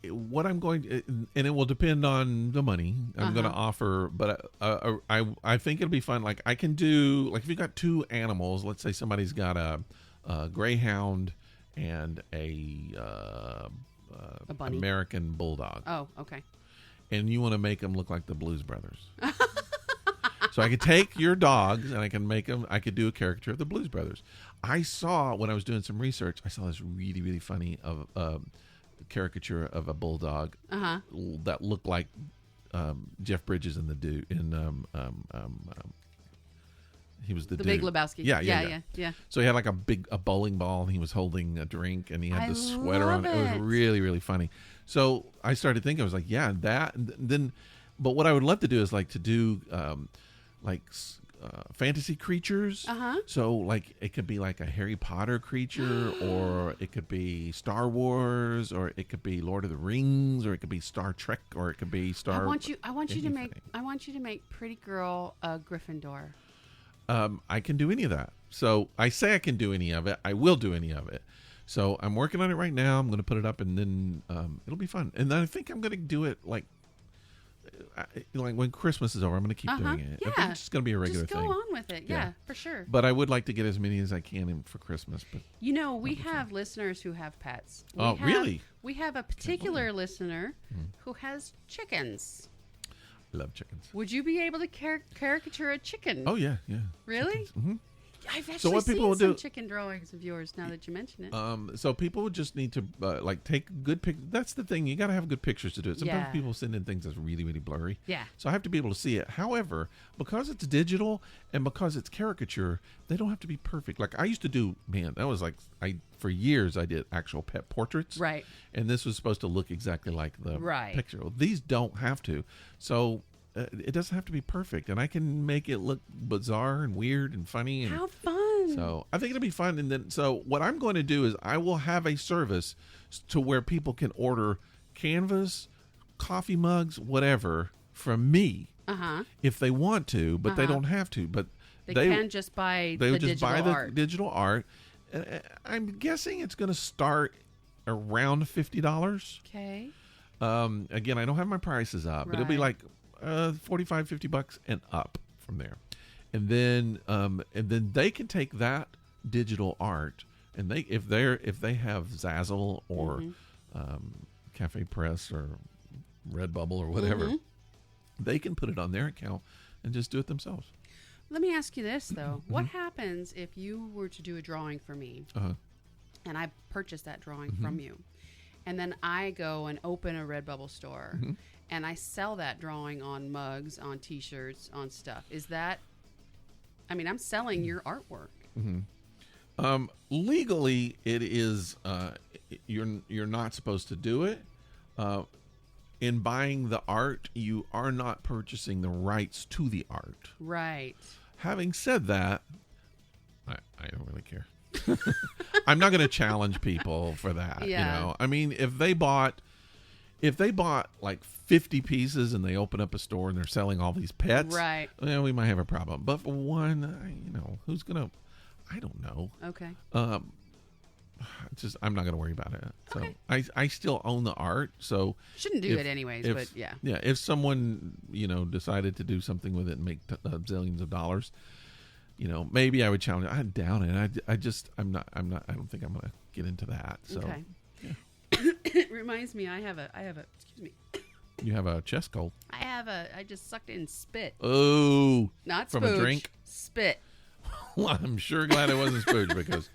What I'm going to, and it will depend on the money I'm going to offer, but I think it'll be fun. Like I can do, like if you got two animals, let's say somebody's got a greyhound and a bunny? American bulldog. Oh, okay. And you want to make them look like the Blues Brothers. So I could take your dogs and I can make them, I could do a caricature of the Blues Brothers. I saw, when I was doing some research, I saw this really, really funny caricature of a bulldog that looked like Jeff Bridges in the dude in he was the dude. Big Lebowski. Yeah. So he had like a bowling ball and he was holding a drink and he had the sweater on. It. It was really, really funny. So I started thinking, I was like, yeah, that. And then, but what I would love to do is like to do fantasy creatures. So like it could be like a Harry Potter creature, or it could be Star Wars, or it could be Lord of the Rings, or it could be Star Trek, or it could be Star. I want you to make Pretty Girl a Gryffindor. I can do any of that. So I say I can do any of it. I will do any of it. So I'm working on it right now. I'm going to put it up, and then it'll be fun. And then I think I'm going to do it like when Christmas is over. I'm going to keep doing it. Yeah. I think it's just going to be a regular thing. thing. Just go on with it. Yeah, for sure. But I would like to get as many as I can for Christmas. But we have listeners who have pets. Really? We have a particular listener who has chickens. I love chickens. Would you be able to caricature a chicken? Oh yeah. Really? Mm-hmm. I've actually So what people seen will some do? chicken drawings of yours now that you mention it. So people would just need to take good pictures. That's the thing. You got to have good pictures to do it. Sometimes people send in things that's really, really blurry. Yeah. So I have to be able to see it. However, because it's digital and because it's caricature, they don't have to be perfect. Like I used to do, that was like, for years I did actual pet portraits. Right. And this was supposed to look exactly like the picture. Well, these don't have to. So it doesn't have to be perfect. And I can make it look bizarre and weird and funny. And how fun. So I think it'll be fun. And then, so what I'm going to do is I will have a service to where people can order canvas, coffee mugs, whatever from me if they want to, but they don't have to. But they can just buy the digital art. I'm guessing it's going to start around $50. Okay. Again, I don't have my prices up, but it'll be like $45, $50 and up from there. And then they can take that digital art, and if they have Zazzle or Cafe Press or Redbubble or whatever, they can put it on their account and just do it themselves. Let me ask you this though: what happens if you were to do a drawing for me, and I purchase that drawing from you, and then I go and open a Redbubble store, and I sell that drawing on mugs, on T-shirts, on stuff? Is that? I mean, I'm selling your artwork. Legally, it is. You're not supposed to do it. In buying the art, you are not purchasing the rights to the art. Right. Having said that, I don't really care. I'm not going to challenge people for that. Yeah. You know, I mean, if they bought like 50 pieces and they open up a store and they're selling all these pets, right? Well, we might have a problem. But for one, who's gonna? I don't know. Okay. I'm not gonna worry about it. So I still own the art. So shouldn't do it anyways. But yeah. Yeah. If someone decided to do something with it and make zillions of dollars, maybe I would challenge it. I doubt it. I don't think I'm gonna get into that. So. Okay. Yeah. It reminds me, I have a excuse me. You have a chest cold. I just sucked in spit. Oh. Not from spooge, a drink? spit. Well, I'm sure glad it wasn't spooge because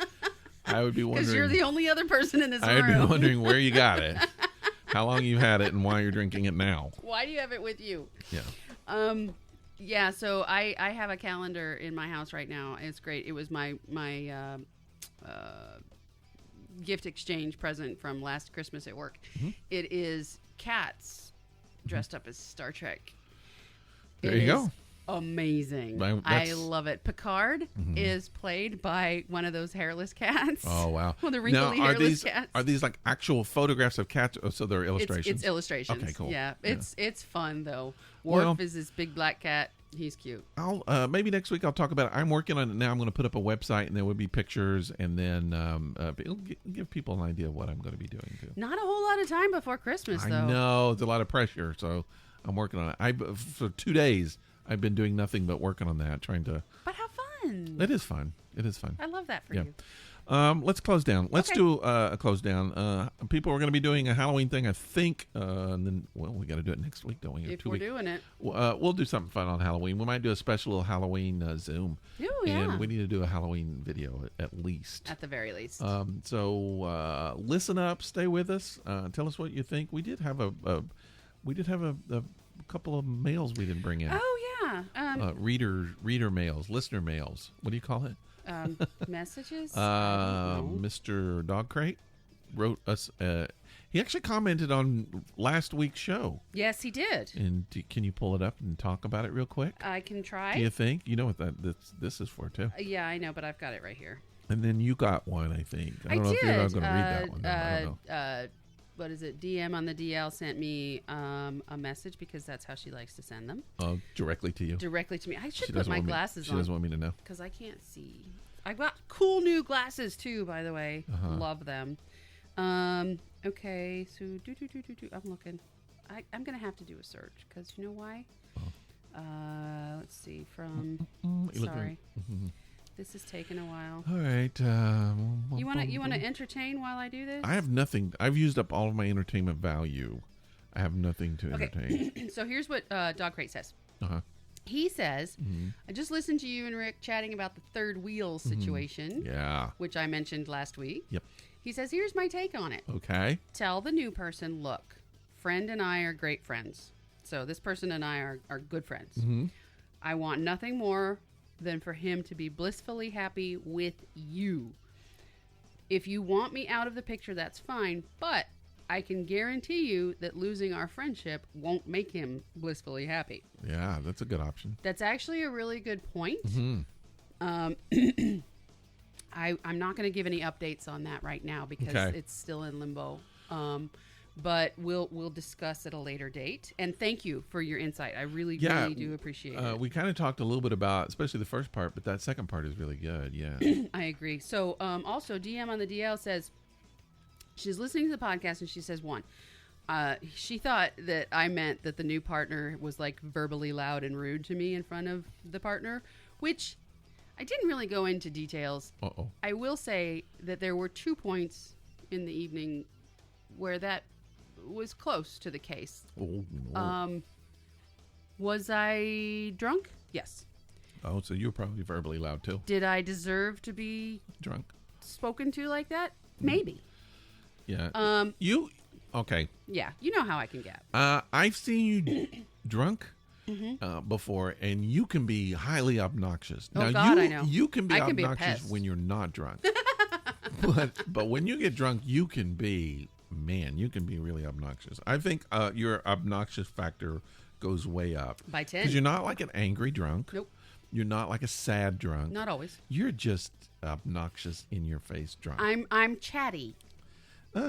I would be wondering. Because you're the only other person in this room. I'd be wondering where you got it, how long you've had it, and why you're drinking it now. Why do you have it with you? Yeah. Yeah, so I have a calendar in my house right now. It's great. It was my gift exchange present from last Christmas at work. It is cats dressed up as Star Trek. There you go. amazing. That's- I love it. Picard is played by one of those hairless cats. Oh wow! Well, the wrinkly hairless cats. Are these like actual photographs of cats? Oh, so they're illustrations. It's illustrations. Okay, cool. Yeah, it's fun though. Worf Well- is this big black cat. He's cute. I'll maybe next week I'll talk about it. I'm working on it now. I'm going to put up a website, and there will be pictures, and then it'll give people an idea of what I'm going to be doing too. Not a whole lot of time before Christmas, though. I know it's a lot of pressure, so I'm working on it. For 2 days I've been doing nothing but working on that, trying to. But how fun! It is fun. It is fun. I love that for Yeah. you. Let's close down. Let's Okay. do a close down. People are going to be doing a Halloween thing, I think, and then we got to do it next week, don't we? Or If 2 we're weeks. doing it. We'll do something fun on Halloween. We might do a special Halloween Zoom. Oh, yeah. And we need to do a Halloween video at least. At the very least. So listen up, stay with us. Tell us what you think. We did have a couple of mails we didn't bring in. Oh, yeah. Reader mails, listener mails. What do you call it? Messages? I don't know. Mr. Dog Crate wrote us. He actually commented on last week's show. Yes, he did. And can you pull it up and talk about it real quick? I can try. Do you think? You know what this is for too. Yeah, I know, but I've got it right here. And then you got one, I think. I don't know if you're going to read that one. No, I don't know. What is it? DM on the DL sent me a message because that's how she likes to send them. Directly to you. Directly to me. I should She put doesn't my want me- glasses She on doesn't want me to know. because I can't see. I got cool new glasses too, by the way. Love them. Okay, so I'm looking. I'm gonna have to do a search because you know why? Let's see. From sorry, this is taking a while. All right. You want to entertain while I do this? I have nothing. I've used up all of my entertainment value. I have nothing to entertain. So here's what Dog Crate says. Uh-huh. He says, I just listened to you and Rick chatting about the third wheel situation, Yeah. which I mentioned last week. Yep. He says, here's my take on it. Okay. Tell the new person, look, friend and I are great friends. So this person and I are good friends. I want nothing more than for him to be blissfully happy with you. If you want me out of the picture, that's fine, but I can guarantee you that losing our friendship won't make him blissfully happy. Yeah, that's a good option. That's actually a really good point. I'm not going to give any updates on that right now because it's still in limbo. But we'll discuss at a later date. And thank you for your insight. I really do appreciate it. We kind of talked a little bit about, especially the first part, but that second part is really good. Yeah. I agree. So also, DM on the DL says she's listening to the podcast and she says, she thought that I meant that the new partner was like verbally loud and rude to me in front of the partner, which I didn't really go into details. Uh-oh. I will say that there were 2 points in the evening where that was close to the case. Oh, no. Was I drunk? Yes. Oh, so you were probably verbally loud too. Did I deserve to be Drunk. spoken to like that? Maybe. Yeah. Okay. Yeah, you know how I can get. I've seen you drunk before, and you can be highly obnoxious. Oh, now, God, I know. You can be I can be a obnoxious pest. when you're not drunk. but when you get drunk, you can be really obnoxious. I think your obnoxious factor goes way up. By 10. Because you're not like an angry drunk. Nope. You're not like a sad drunk. Not always. You're just obnoxious in your face drunk. I'm chatty.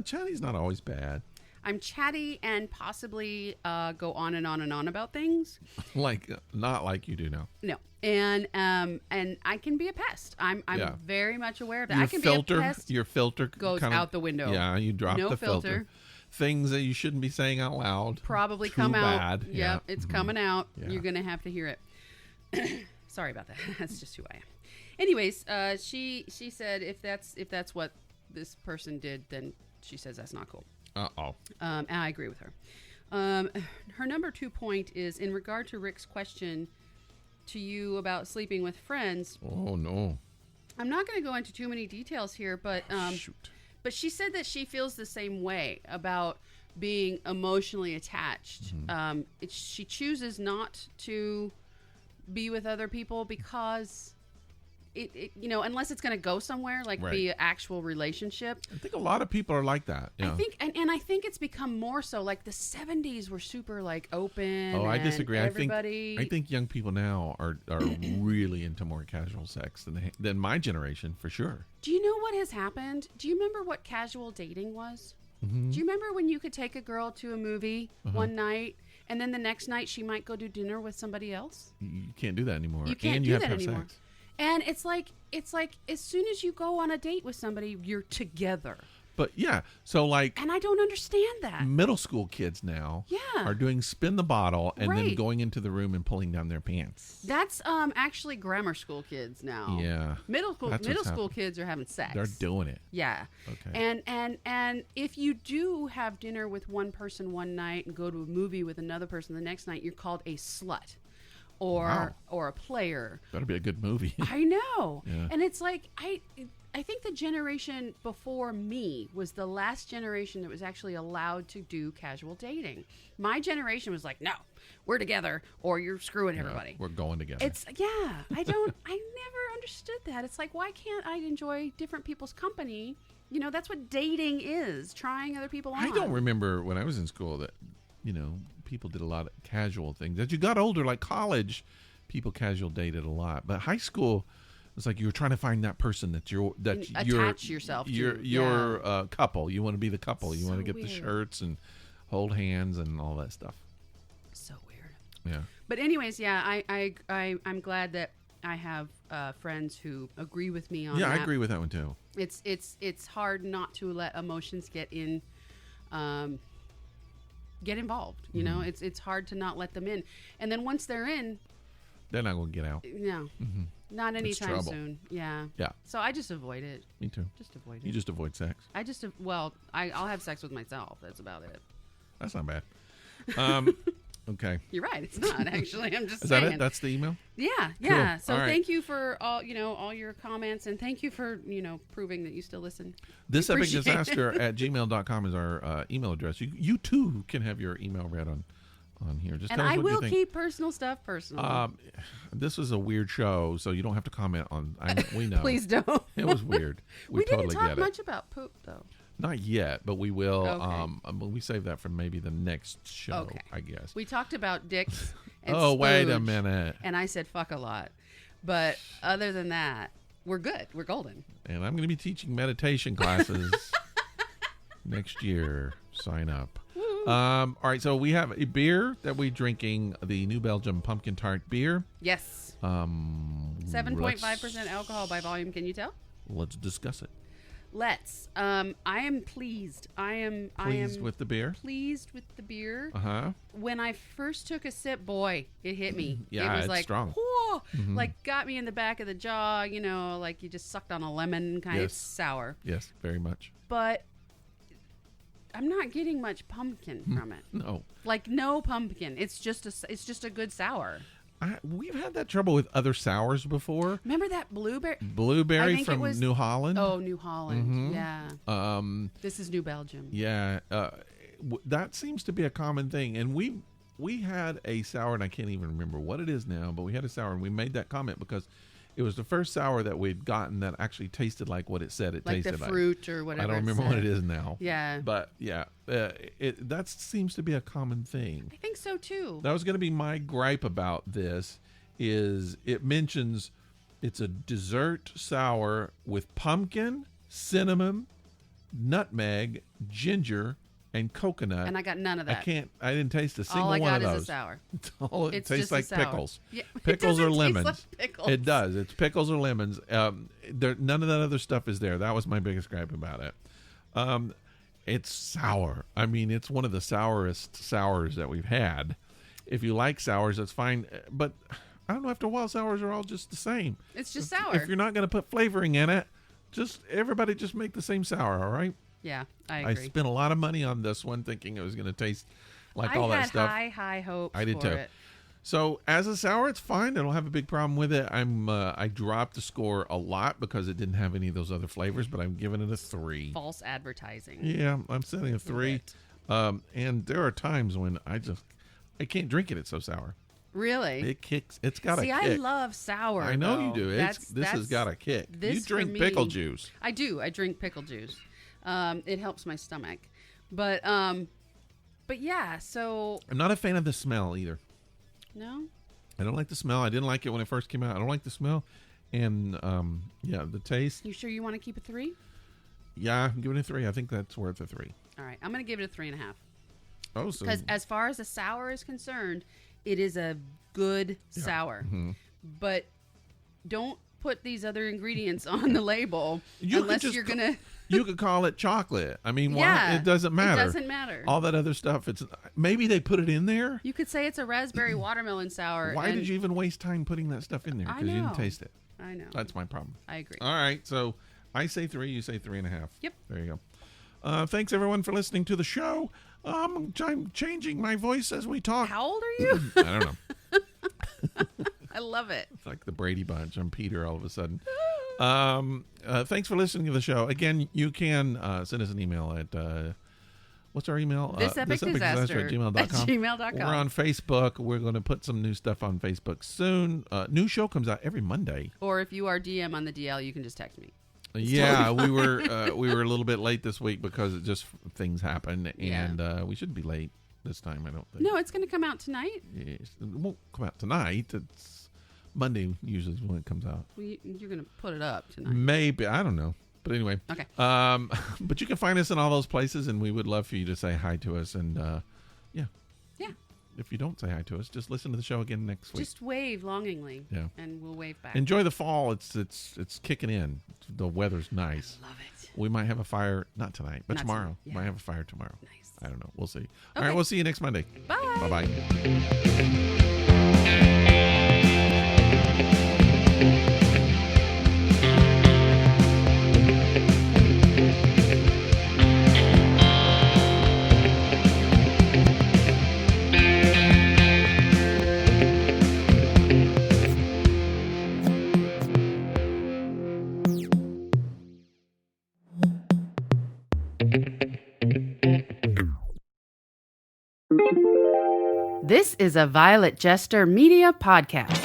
Chatty's not always bad. I'm chatty and possibly go on and on and on about things. Not like you do now. No, and I can be a pest. I'm very much aware of that. Your I can filter, be a pest. your filter goes out the window. Yeah, you drop No the filter. filter. Things that you shouldn't be saying out loud. Probably Too come out. bad. Yep, Yeah. it's coming out. Yeah. You're gonna have to hear it. Sorry about that. That's just who I am. Anyways, she said if that's what this person did, then she says that's not cool. Uh-oh. And I agree with her. Her number 2 point is in regard to Rick's question to you about sleeping with friends. Oh, no. I'm not going to go into too many details here, but Shoot. but she said that she feels the same way about being emotionally attached. She chooses not to be with other people because unless it's going to go somewhere, like be an actual relationship. I think a lot of people are like that. I think, and I think it's become more so. Like the 70s were super like open. Oh, I disagree. Everybody... I think young people now are really into more casual sex than my generation, for sure. Do you know what has happened? Do you remember what casual dating was? Mm-hmm. Do you remember when you could take a girl to a movie one night, and then the next night she might go do dinner with somebody else? You can't do that anymore. You can't and do you have that to have anymore. Sex. And it's like as soon as you go on a date with somebody, you're together. But yeah, so like, and I don't understand that. Middle school kids now are doing spin the bottle and then going into the room and pulling down their pants. That's actually grammar school kids now. Yeah. Middle school kids are having sex. They're doing it. Yeah. Okay. And if you do have dinner with one person one night and go to a movie with another person the next night, you're called a slut. Or a player. That'll be a good movie. I know. Yeah. And it's like I think the generation before me was the last generation that was actually allowed to do casual dating. My generation was like, no, we're together or you're screwing everybody. We're going together. I never understood that. It's like, why can't I enjoy different people's company? That's what dating is, trying other people on. I don't remember when I was in school that, people did a lot of casual things. As you got older, like college, people casual dated a lot. But high school, it's like you were trying to find that person that you're attach yourself to. Your couple. You want to be the couple. You want to get weird. the shirts and hold hands and all that stuff. So weird. Yeah. But anyways, I'm glad that I have friends who agree with me on that. Yeah, I agree with that one too. It's hard not to let emotions get involved. It's hard to not let them in, and then once they're in, they're not going to get out. No, not anytime soon. Yeah. So I just avoid it. Me too. Just avoid it. You just avoid sex. I'll have sex with myself. That's about it. That's not bad. Okay. You're right. It's not actually. I'm just Is saying. that it? That's the email? Yeah. Cool. So all right. Thank you for all your comments, and thank you for proving that you still listen. ThisEpicDisaster@gmail.com is our email address. You too can have your email read on here. Just and tell us I what you will think. keep personal stuff personal. This was a weird show, so you don't have to comment on. We know. Please don't. It was weird. We totally didn't talk get it. much about poop though. Not yet, but we will. Okay. We save that for maybe the next show, Okay. I guess. We talked about dicks and Oh, wait a spooge, minute. And I said fuck a lot. But other than that, we're good. We're golden. And I'm going to be teaching meditation classes next year. Sign up. All right, so we have a beer that we're drinking, the New Belgium Pumpkin Tart beer. Yes. 7.5% alcohol by volume. Can you tell? Let's discuss it. Let's. I am pleased. I am Pleased with the beer? Pleased with the beer. Uh-huh. When I first took a sip, boy, it hit me. Yeah, it was it's like, strong. Whoa, like got me in the back of the jaw, like you just sucked on a lemon, kind of sour. Yes, very much. But I'm not getting much pumpkin from it. No. Like no pumpkin. It's just a good sour. We've had that trouble with other sours before. Remember that blueberry? Blueberry from New Holland. Oh, New Holland. Yeah. This is New Belgium. Yeah. That seems to be a common thing. And we had a sour, and I can't even remember what it is now, but we had a sour, and we made that comment because it was the first sour that we'd gotten that actually tasted like what it said it tasted like. Like the fruit or whatever. I don't remember what it is now. Yeah. But yeah, that seems to be a common thing. I think so too. That was going to be my gripe about this. Is it mentions it's a dessert sour with pumpkin, cinnamon, nutmeg, ginger, and coconut. And I got none of that. I didn't taste a single one of those. All I got is a sour. It tastes like pickles. Yeah. Pickles or lemons. Taste like pickles. It does. It's pickles or lemons. None of that other stuff is there. That was my biggest gripe about it. It's sour. I mean, it's one of the sourest sours that we've had. If you like sours, that's fine. But I don't know. After a while, sours are all just the same. It's just sour. If you're not going to put flavoring in it, everybody just make the same sour. All right. Yeah, I agree. I spent a lot of money on this one thinking it was going to taste like all that stuff. I had high hopes. I did for too. It. So as a sour, it's fine. I don't have a big problem with it. I dropped the score a lot because it didn't have any of those other flavors, but I'm giving it a 3. False advertising. Yeah, I'm setting a 3. And there are times when I can't drink it. It's so sour. Really? It kicks. It's got a See, kick. I love sour. I know though. you do. This has got a kick. You this for drink me- pickle juice. I do. I drink pickle juice. It helps my stomach. But yeah. So I'm not a fan of the smell either. no. I don't like the smell. I didn't like it when it first came out. I don't like the smell. And, the taste. You sure you want to keep it 3? Yeah, I'm giving it a 3. I think that's worth a 3. All right. I'm going to give it a 3.5. Oh, so. Because as far as a sour is concerned, it is a good sour. Mm-hmm. But don't put these other ingredients on the label unless you're going to... You could call it chocolate. I mean, why? Yeah, It doesn't matter. It doesn't matter. All that other stuff, maybe they put it in there. You could say it's a raspberry watermelon sour. Why did you even waste time putting that stuff in there? I Because you didn't know. taste it. I know. That's my problem. I agree. All right, so I say 3, you say 3.5. Yep. There you go. Thanks everyone for listening to the show. I'm changing my voice as we talk. How old are you? I don't know. I love it. It's like the Brady Bunch. I'm Peter all of a sudden. Thanks for listening to the show. Again, you can send us an email at what's our email? Thisepicdisaster at gmail.com. gmail.com. We're on Facebook. We're going to put some new stuff on Facebook soon. New show comes out every Monday. Or if you are DM on the DL, you can just text me. Yeah, we were a little bit late this week because it just things happen, Yeah. and we shouldn't be late this time. I don't think. No, it's going to come out tonight. Yes. It won't come out tonight. It's Monday usually is when it comes out. Well, you're going to put it up tonight. Maybe, I don't know. But anyway. Okay. But you can find us in all those places, and we would love for you to say hi to us. And yeah. Yeah. If you don't say hi to us, just listen to the show again next week. Just wave longingly. Yeah. And we'll wave back. Enjoy the fall. It's kicking in. The weather's nice. Love it. We might have a fire, not tonight, but Not tomorrow. tonight, yeah. Might have a fire tomorrow. Nice. I don't know. We'll see. All Okay. right, we'll see you next Monday. Bye. Bye-bye. This is a Violet Jester Media podcast.